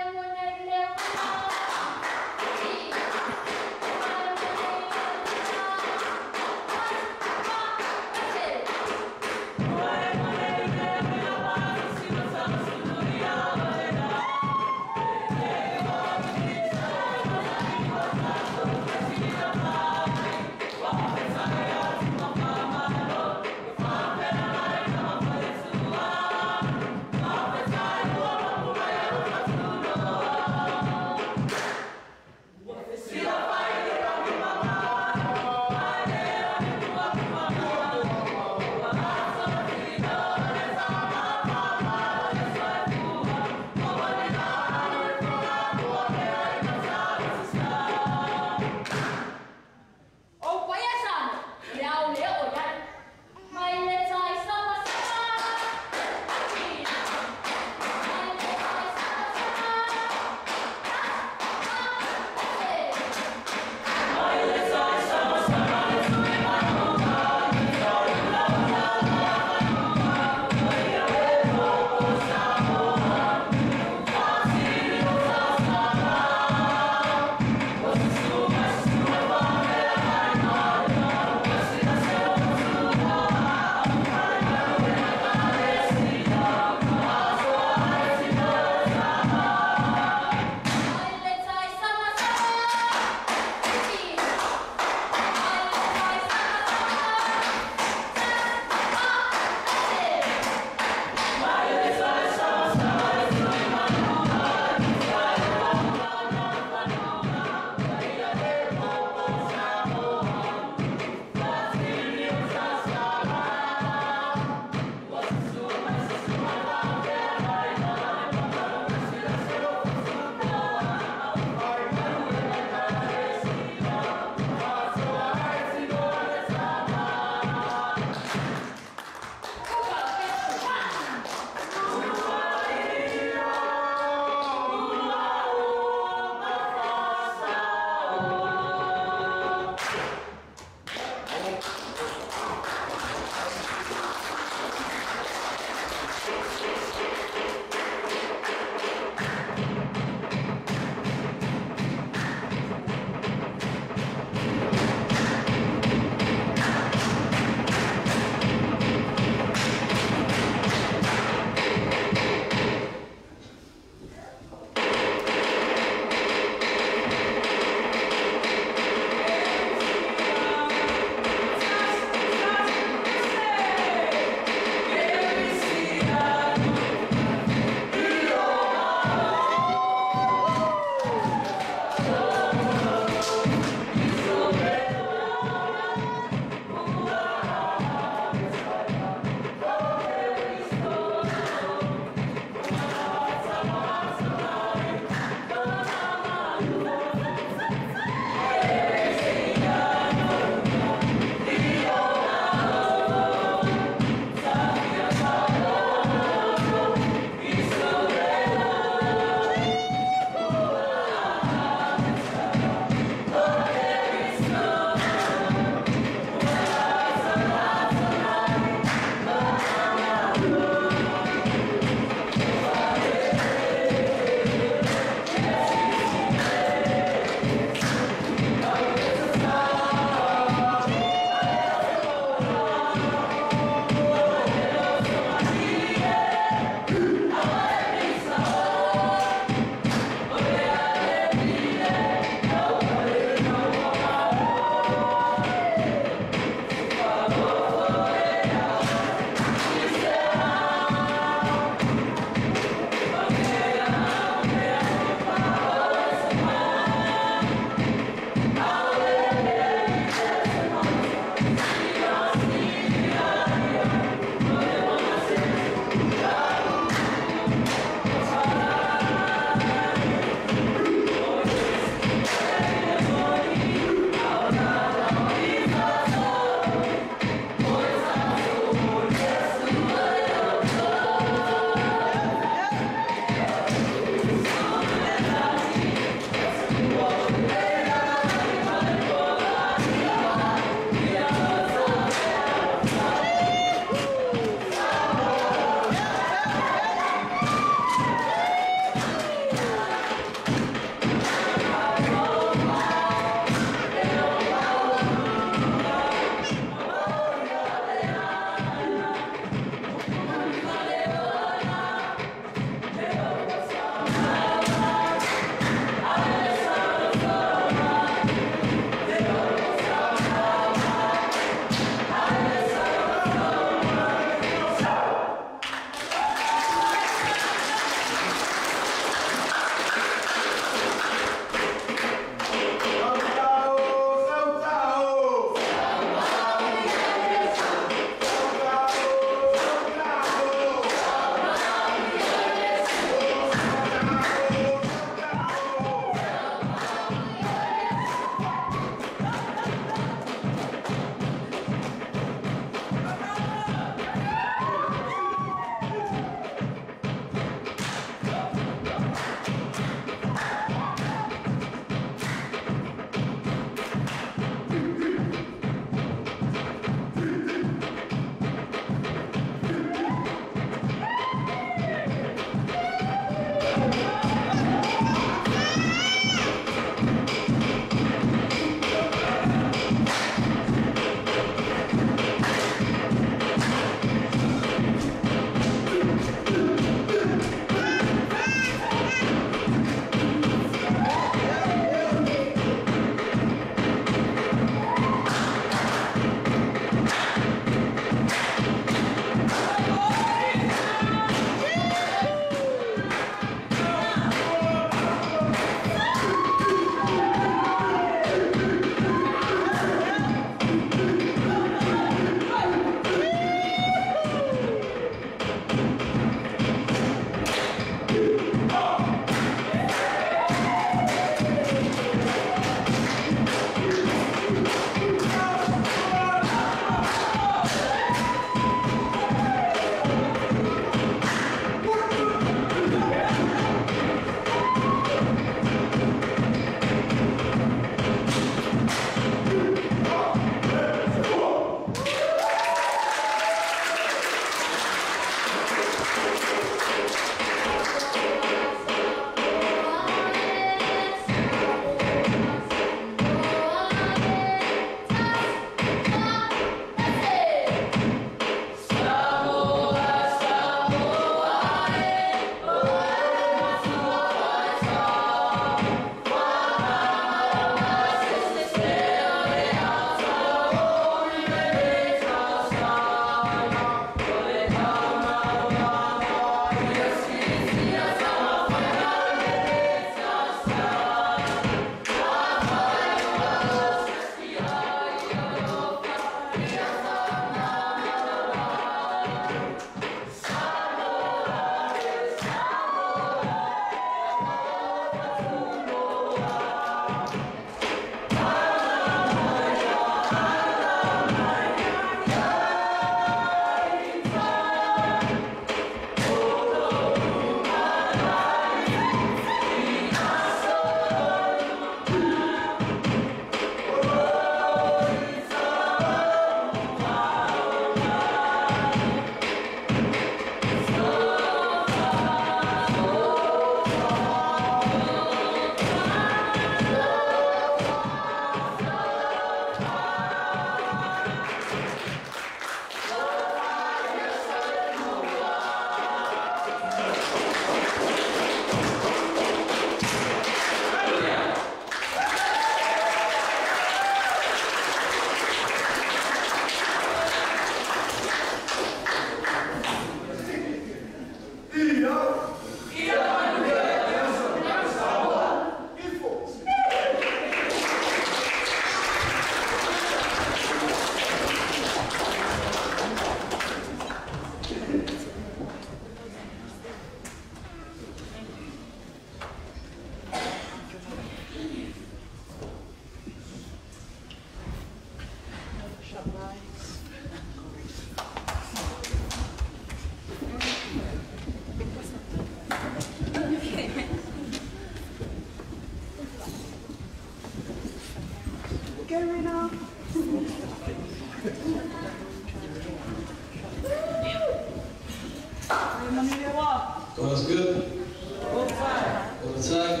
God is good. All the time.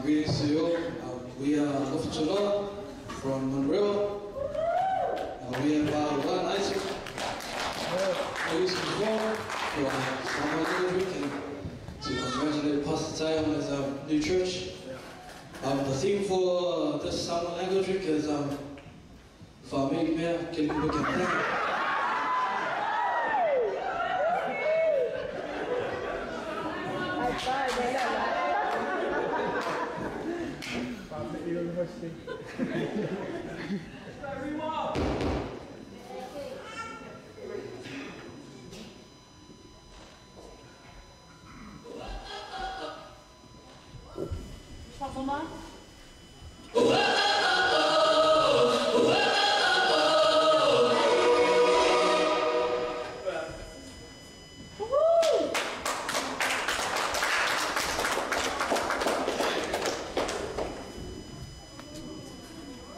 Greetings to you all. We are Officer from Monroe. We have one item. Please before to congratulate Pastor Ty on his new church. The theme for this summer language week is farming mehr Kilkenbook and Plan.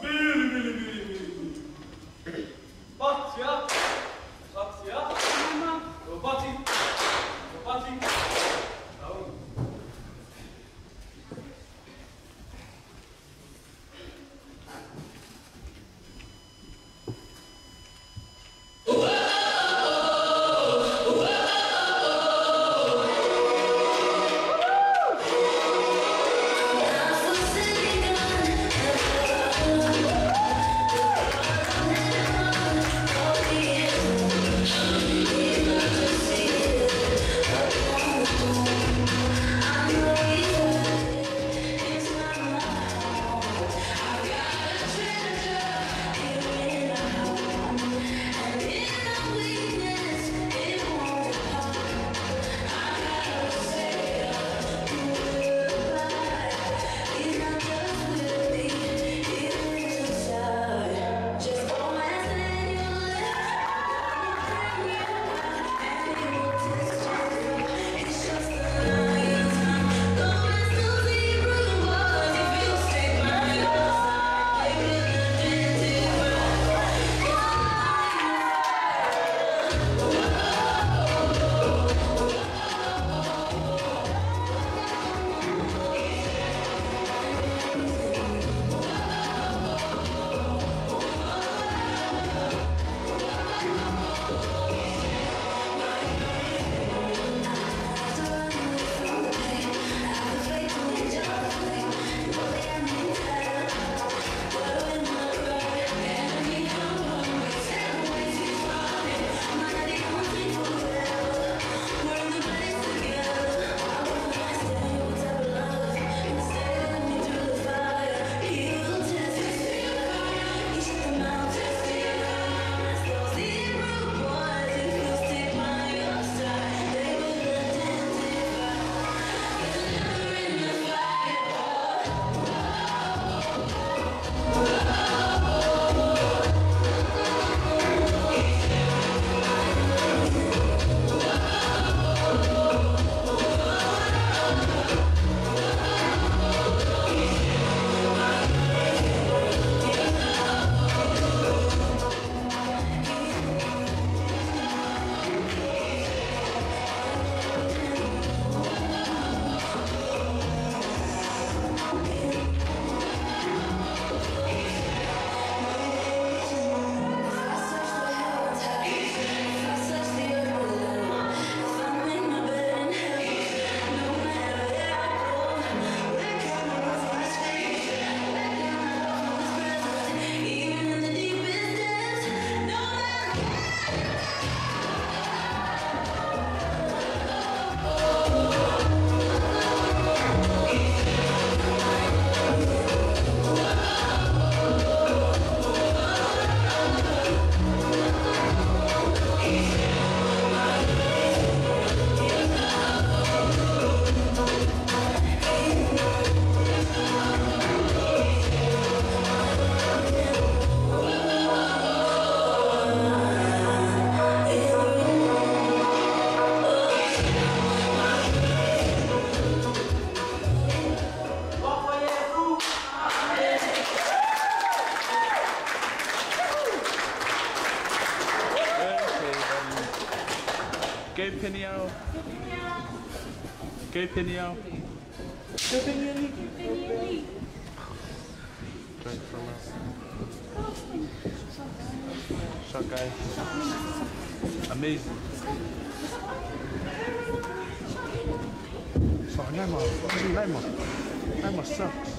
Billy, Billy, Billy. Go Piniel. Go Piniel. Go Piniel. Great for us. Shot guys. Amazing. So Nemo sucks.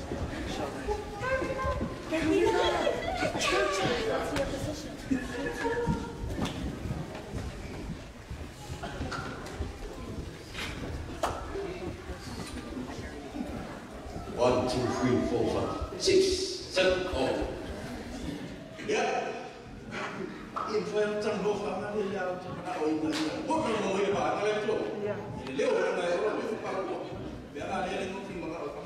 One, two, three, four, five, 6, 7, oh. Yeah. In front of no family, yeah. What no more about my laptop? Yeah. Little and I don't know. They are letting nothing about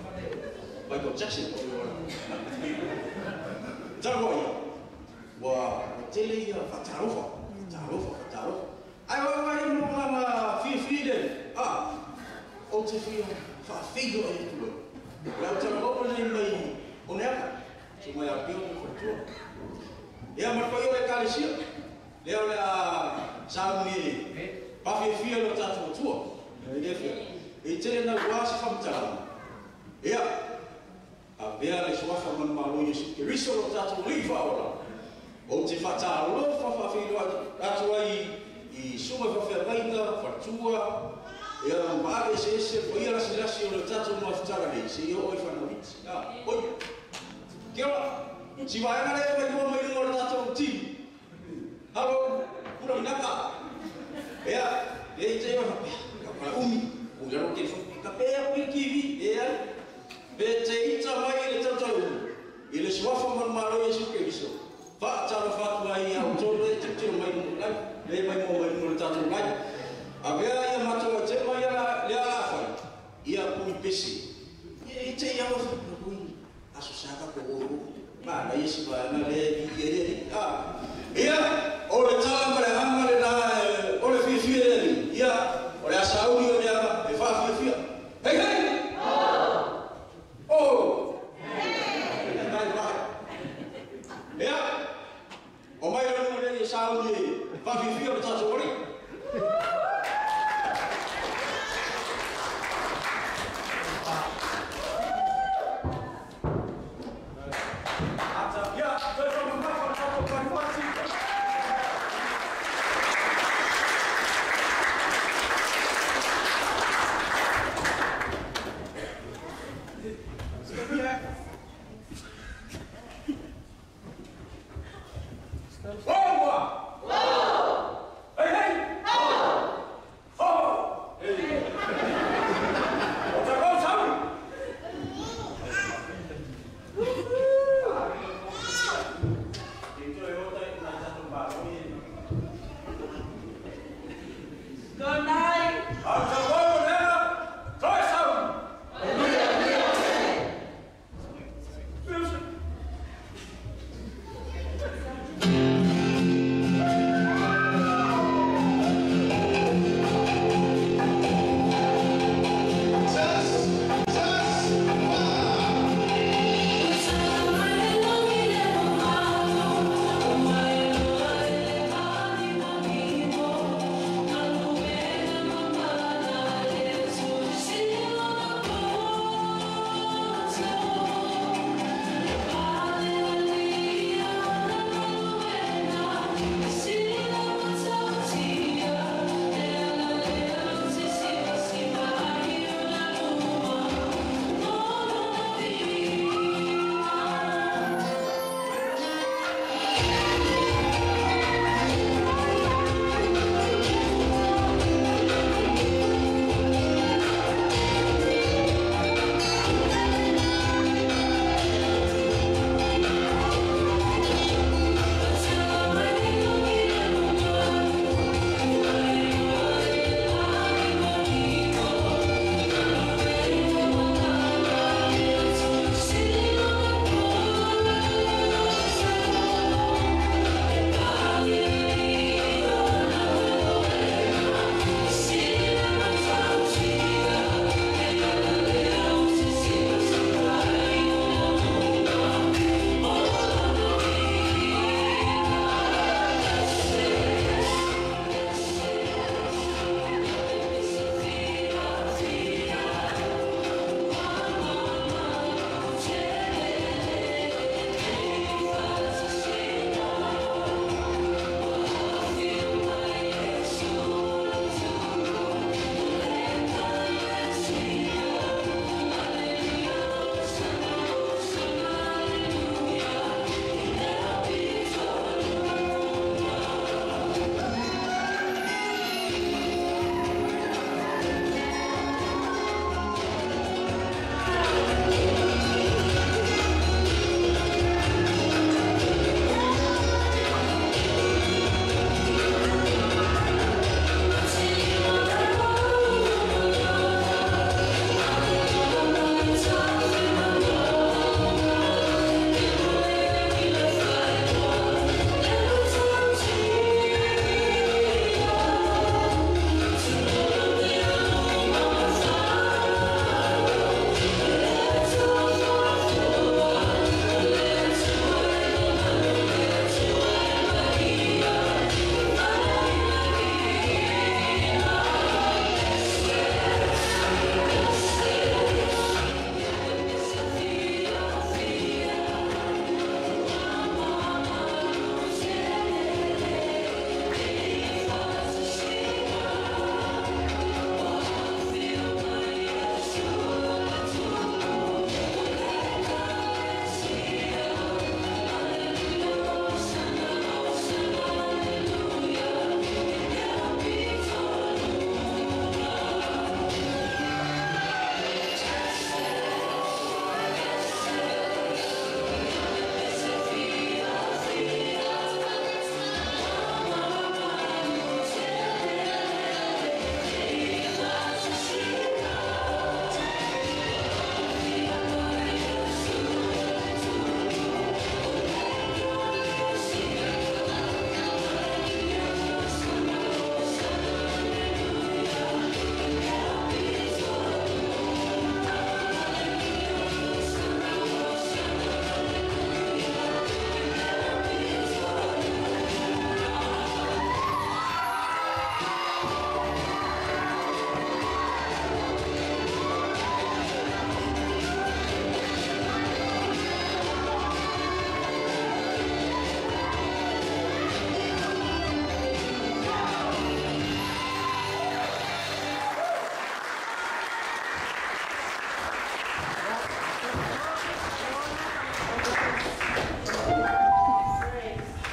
Michael Jackson. Jarboy. Wow, tell you Fatarofa. I want to know feel ah, also feel figure into it. Well, to open my oneca, so my appeal for tour. Yeah, my boy, Calcio. They are Sami, Puffy Field of that tour. It's in the wash from town. Yeah, a very swap from Maroon, the resort of that leave our Otifata, love for Fafi, that's why he summa for Ferraita, for tour. Ja, maar is voor jullie als je dat om af te halen, zie je ooit van iets. Ja, ooit. Kira, zie wij maar even wat we doen dat op team. Hallo, hoe dan dat? Ja, weet je wat? Maar hoe dan ook even. Kapel op TV, ja. Weet je iets aan mij dat dat doen? Jullie zwaffen van Maroon is ook zo. Wat zou dat wij jou zo weten mij doen? Nee, mijn moeder moet dat doen. Agora ia matou a tema ia lá fora. Ia com PC. E tem ia associada com o mas aí se vai na lei e ah. Ia ora tala para hamar na ora fi dele. Ia ora saúde ia e fa fi. Hey hey. Oh. Ia. O mai ora dele saúde fa fi para tá sobre.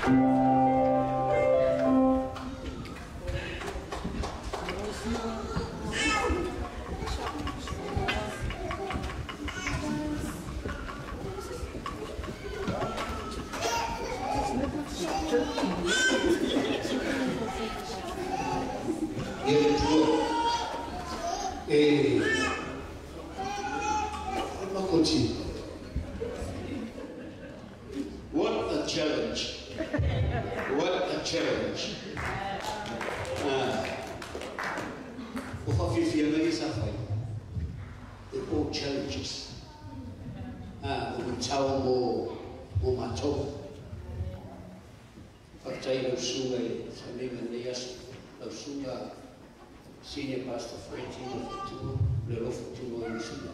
What a challenge. What a challenge. They're all challenges. We tell more my talk. Faktai Sunga, Samim and Yas of Sunga, Senior Pastor Frankie of Tumo, Lero Tumo in Sunga.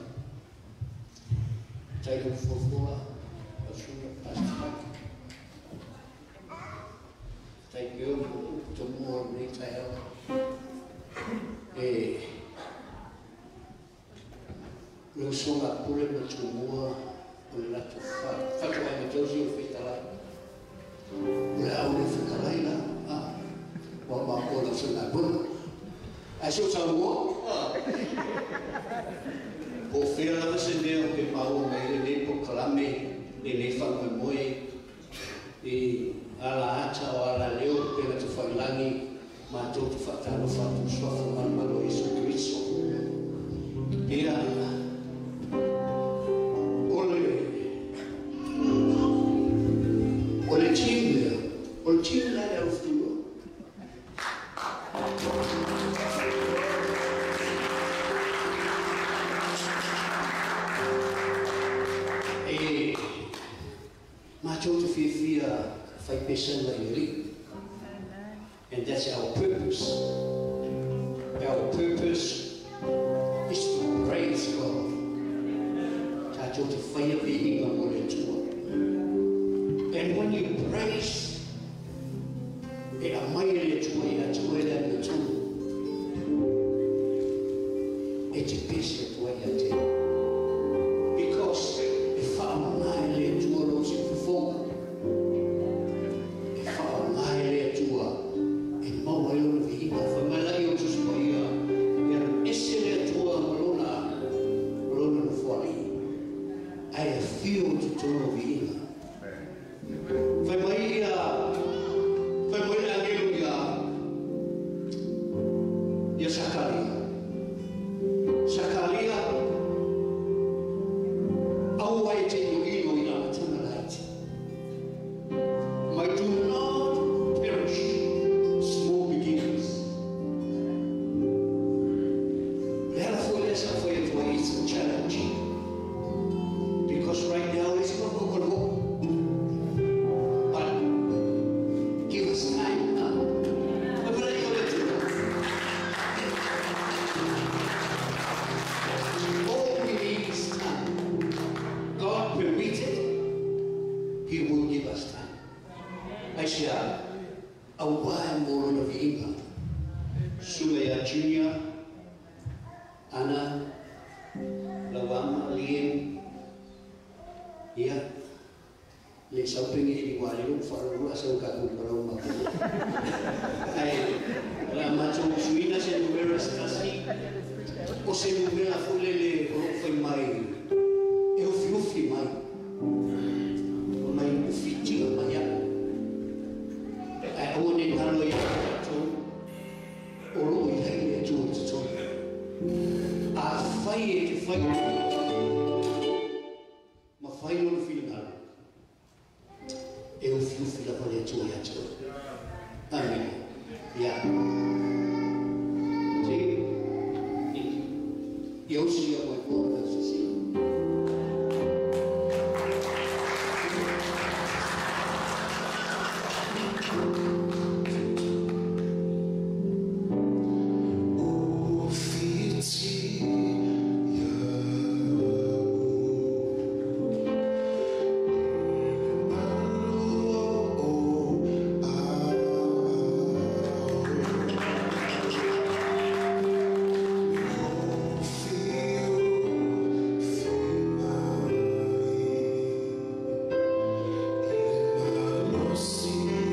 Title for Fola of Sunga Pastor. Thank you to more later. Lo Sunga pure no Tumo, la Fatu and Josie of Fitala. La una Fitalaina, what about all of Sunga? I show some more. O fira la se deu ke pau mai le po kalame le fa mo e ala ata o ala leo pe na fa langi ma to fa ta no fa tu so fa ma lo Yesu Cristo era ole chimle la o fu and that's our purpose. Our purpose is to praise God. And when you praise, because if I'm I feel to turn vina. Ya Sakalia, au waite ino ina tunalaiti. May do not perish, small beginnings. Therefore, let's avoid it's a challenge. Because right now it's not going to go. But give us time now. What will I do? All we need is time. God permitted, He will give us time. I shall away more of Inga. Sumaya Junior, Anna, Lawama, Liam, ya, le samping ini wali lu faru asal kagum kalau mahu. Ay, la macam suina se numero stasi, o se numero fule le foi mai, eu fui mai, mai ufiti mai ya. Ay, o ni kalau ya tu, o lu ya tu tu. A fai que fai. Fai non finale. E un fiume da quale tu hai agito. Amen. Yeah. Sì. Io sia qualcuno sì. See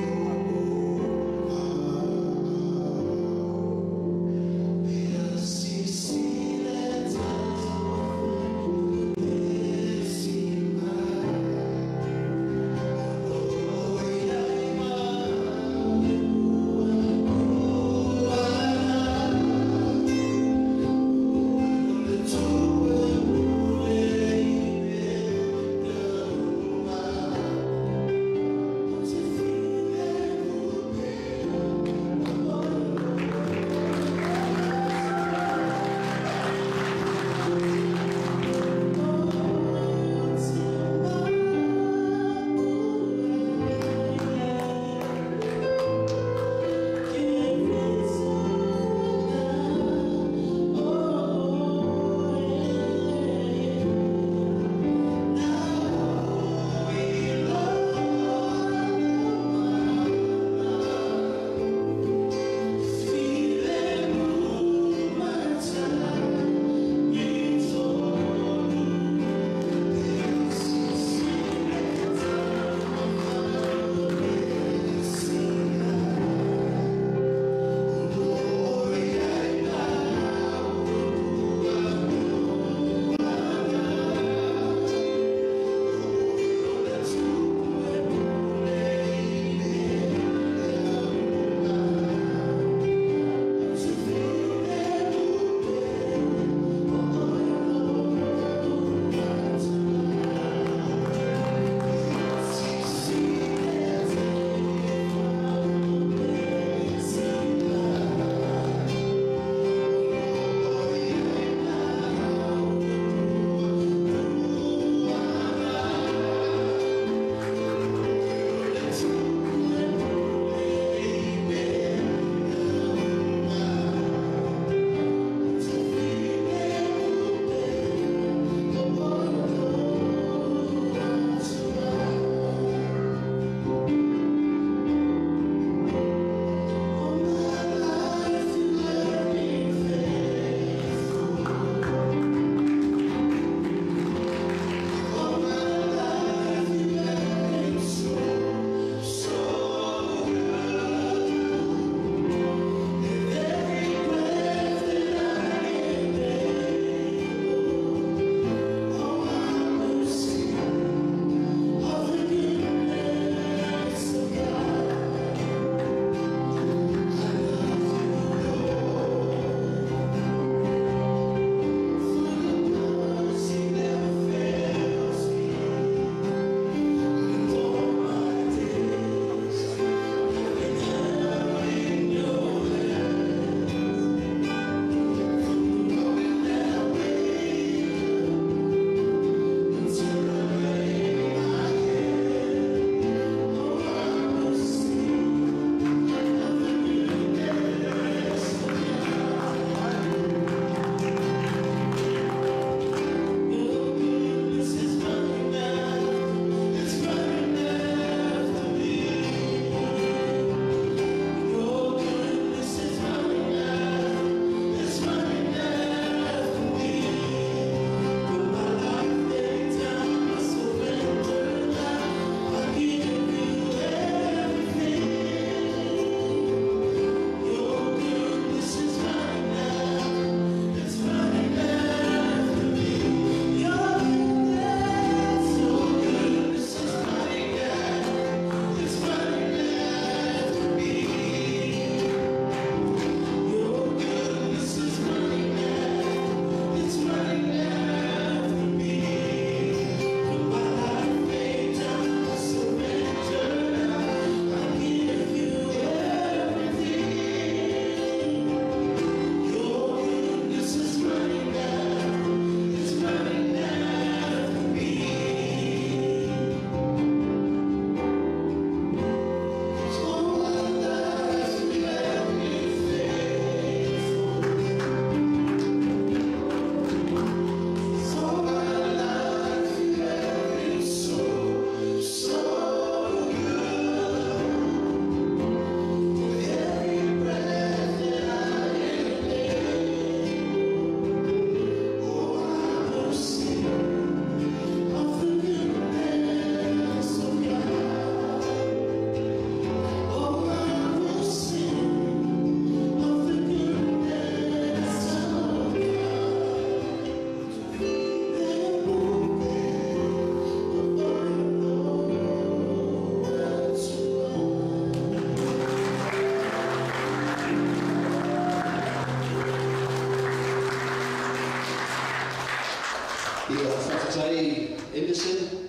Whaftai Emerson,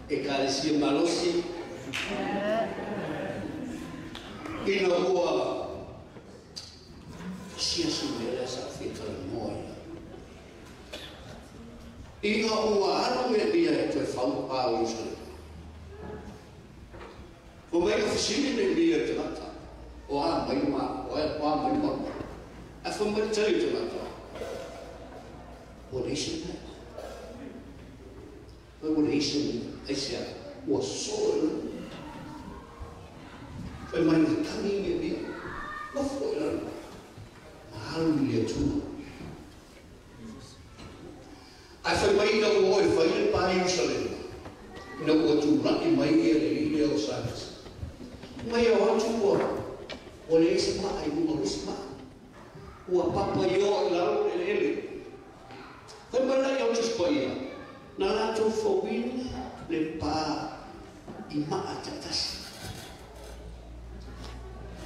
Ekalesia Malosi, ina ua sia sumela sa fitala moia. Ina ua anu me bia te whau pāu sa. O mai ka whisini ne bia te mata. O a mai ma, o a mai ma. A whamari tau te mata. O reisi ne. O reisi ne. Eisia, ua soa. Foi mai na caminha bia. Não foi lá. Aleluia, tu. Aí foi mai na oi, foi para Jerusalém. Não o tu lá que mai ele o sabe. Mai o tu o esse mai o esse mai. O papa yo lá ele. Foi mai lá eu te escolhi. Na lá tu foi le pa ima atatas.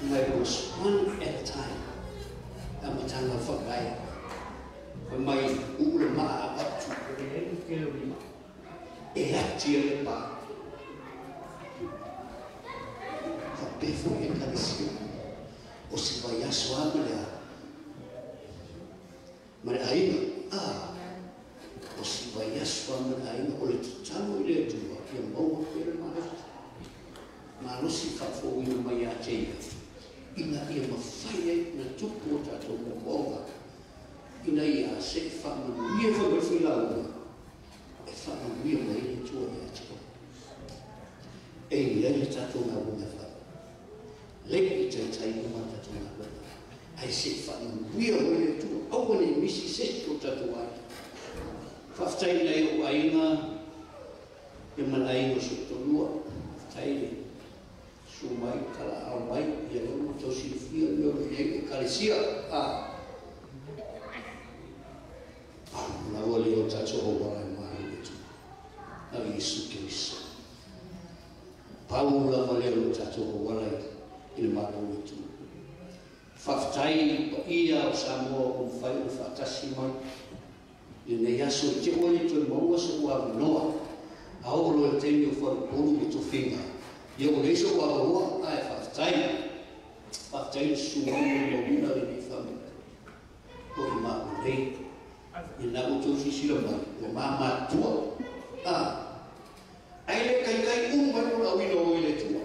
It was one at a time. Amatanga whakai. When my ulama up to the e atia le pa. Fa pefo e kalisia. O si vai asoa mea. Mare aina. O si vai asoa mea aina. O le tutano i le tua. Ia maua pere mahata. Ma no si fa fo ina mai a teia. Ina ia mawhai na tupu o tātou mōkonga. Ina ia se whamanuia whamanuia laua. E whamanuia mai ni tua ia tiko. E ia tātou ngā wunga wha. Leki i tai uma tātou ngā wunga. Ai se whamanuia mai ni tua. Aua ni misi se o tātou ai. Whaftai nei o aina. E mana aina so tonua. Whaftai nei. Sumai kala awai ia no to sifia no ye kalesia na wale o tacho o wala mai tu na Yesu Kristo Paula wale o tacho o wala il maro tu faftai ia o samo o fai o fatasi mai ne yaso te wale tu mo so wa noa a o lo te o for polu tu finga. Ia o reiso o aroa a e whaftai suamu o mina le ni whamina. O i maa o rei, i nā o tō sisira mai, o maa mātua. Ai le kai umai o au ino o i le tua.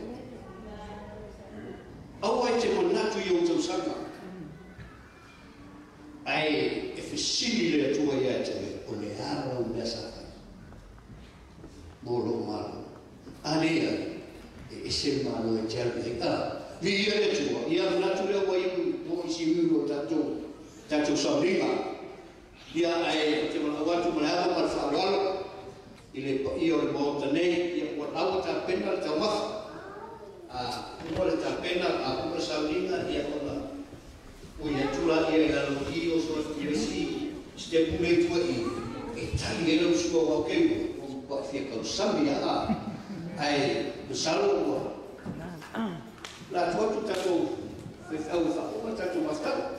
Au ai te manatu i o tau sanga. Ai e whisini le tua i a te o le ara o mea sākai. Mōlo maro. Anea, e se malo e tel e vi ia tua ia natu le wai mo si miro tatu sabrina ia ai te mana watu mana ma fa walo ile ia le mota nei ia o au ta pena ta ma o le ta pena a ko sabrina ia ko la o ia tula ia ga lo io so ia si ste pure tua e tali ele usko o ke o pa fia ko sambia ai besalo la tua tu tato fe au fa o tato masta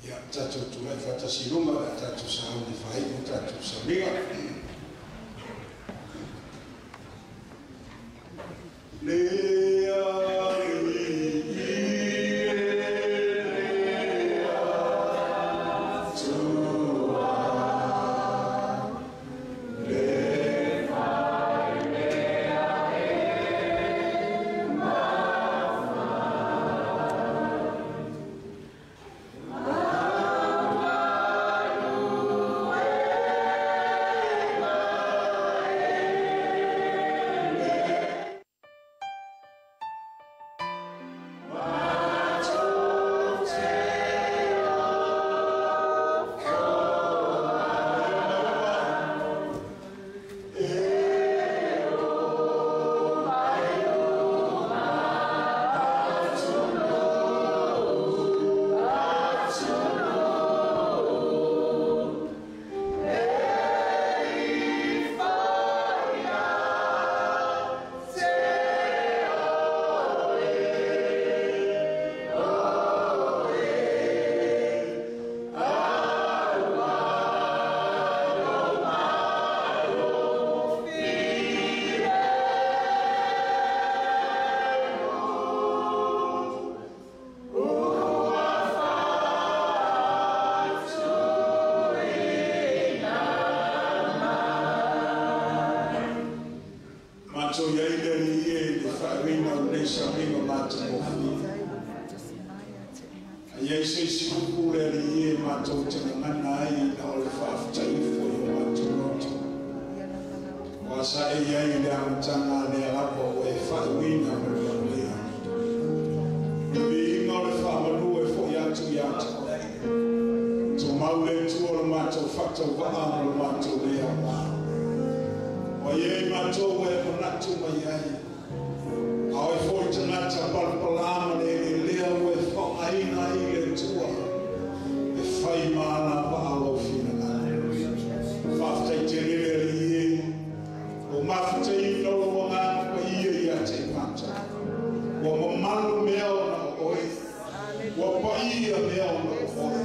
Ya tato tu mai fata siluma tato sa di fai o tato sa liga le yaideli the farina uneshamino matamofi. Ayeshe sikukule liye matotengana na olfafu taifu yo matoroto. Wasa yaide amtana ne hapo we farina mwenye. Bi ngolfa manuwe fo yatu. Maule tuo mato fakta wa mato lea. Oye mato we monatu mayai. Awe fortunata palpalama ne lea we fo aina ile tua. E fai mana pa alo fina na. Fafta iterele liye. O mafta ino lo ngana pa iye ya te mata. Wa mamalu meo na oi. Wa pa iye meo na oi.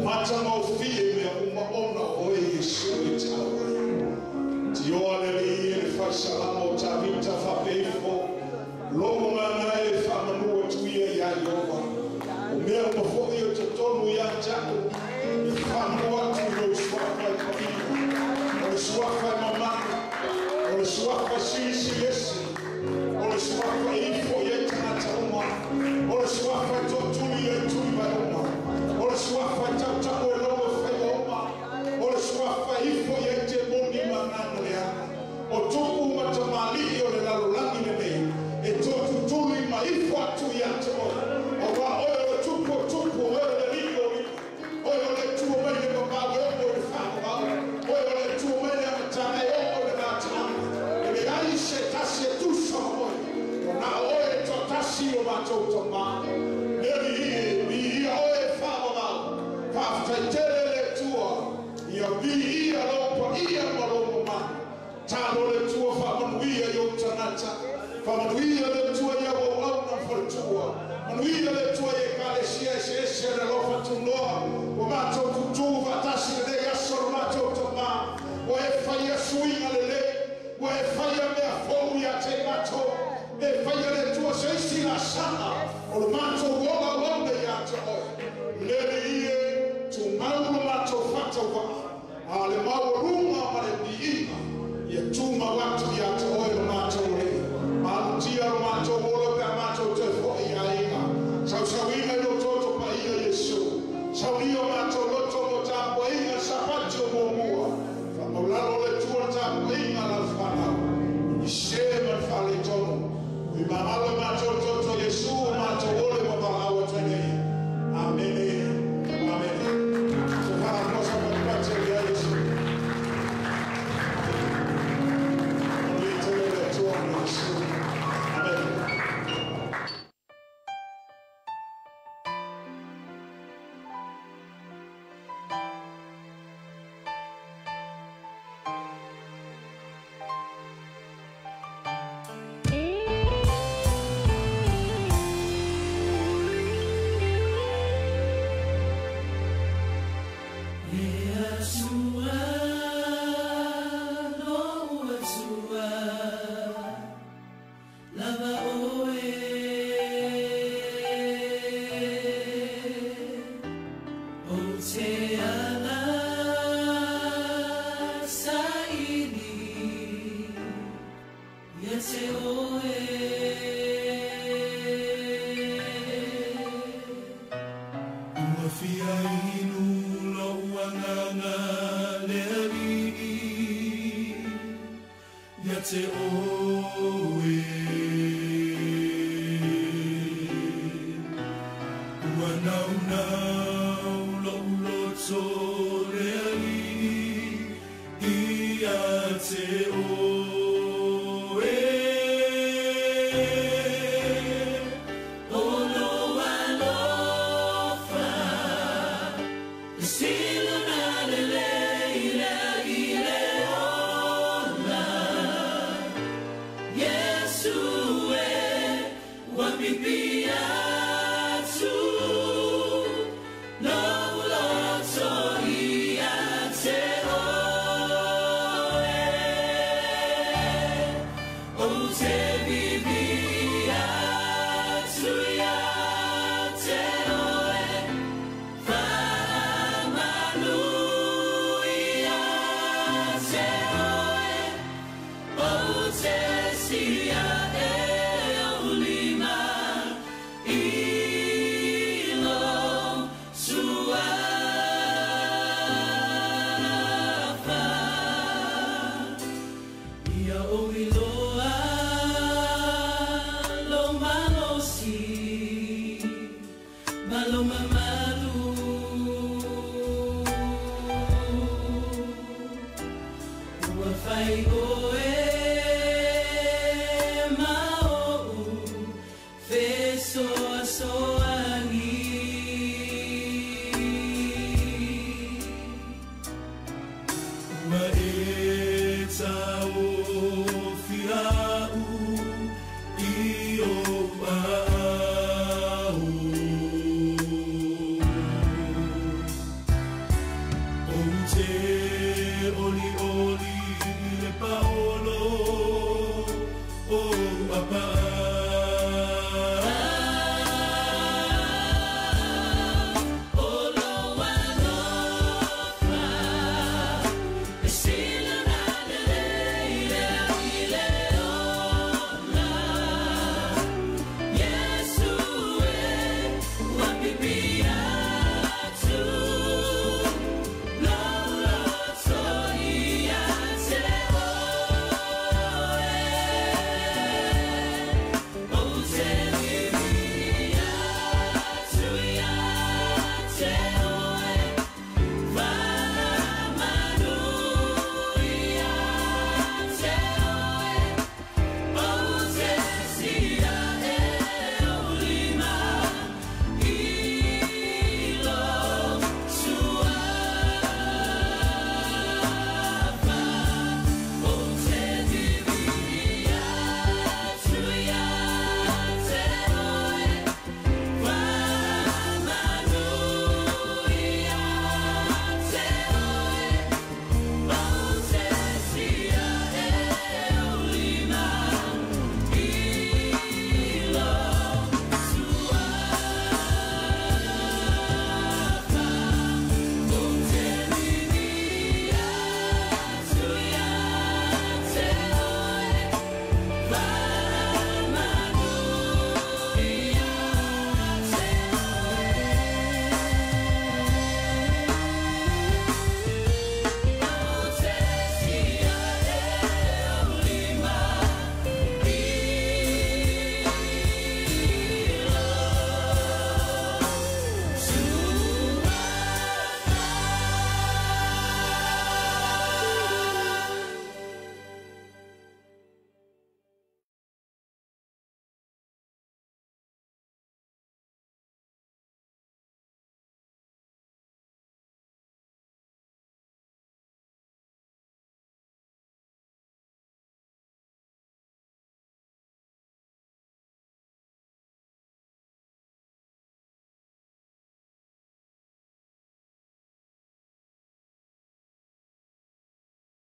Mata maufie me umaona oe Yesu itawe. Tiole liye fashalama utavita fapefo. Lomo mana e famanu tuye ya yoba. Umea mafo yo totonu ya jako. Ifamu watu yo swafa kwa o swafa mama. O swafa sisi Yesu. O swafa ifo yeta na tauma. O swafa totuni yetu ibaroma. Swafa tata olomo fayoma. Swafa ifo yete mundi mananea. Otuku matamali yole la lulangi nene. Etotu tuli maifo atu yato. Owa oyo tupu oyo liyo. Oyo le tu mene baba oyo le fama. Oyo le tu mene matana oyo le matana. Ele aishe tasi tu shamo. Na oyo totasi yo matotoma. Neri bi oyo fama. After telele tua, ya bi ya lopo iya maloma, tano le tua fa manuia yo tanata, fa manuia le tua ya wo na fortua, manuia le tua ya kale sie le lofa tunoa, o mato tutu vatasi le ya sormato toma, o e fa ya suinga le, o e fa ya me afou ya te mato, e fa ya le tua sei la sana, o mato wola ya to, le Maulu mato fata wa ale mauruma mare biina ya tuma watu ya toyo mato le malutia mato wolo ka mato te fo ya ina sawina lo toto pa iya Yesu sawio mato loto mota po ina sapato bomua famolalo le tuota po ina la fana ishema fale tono imamalo mato toto Yesu mato wolo baba awatene amen. Oh,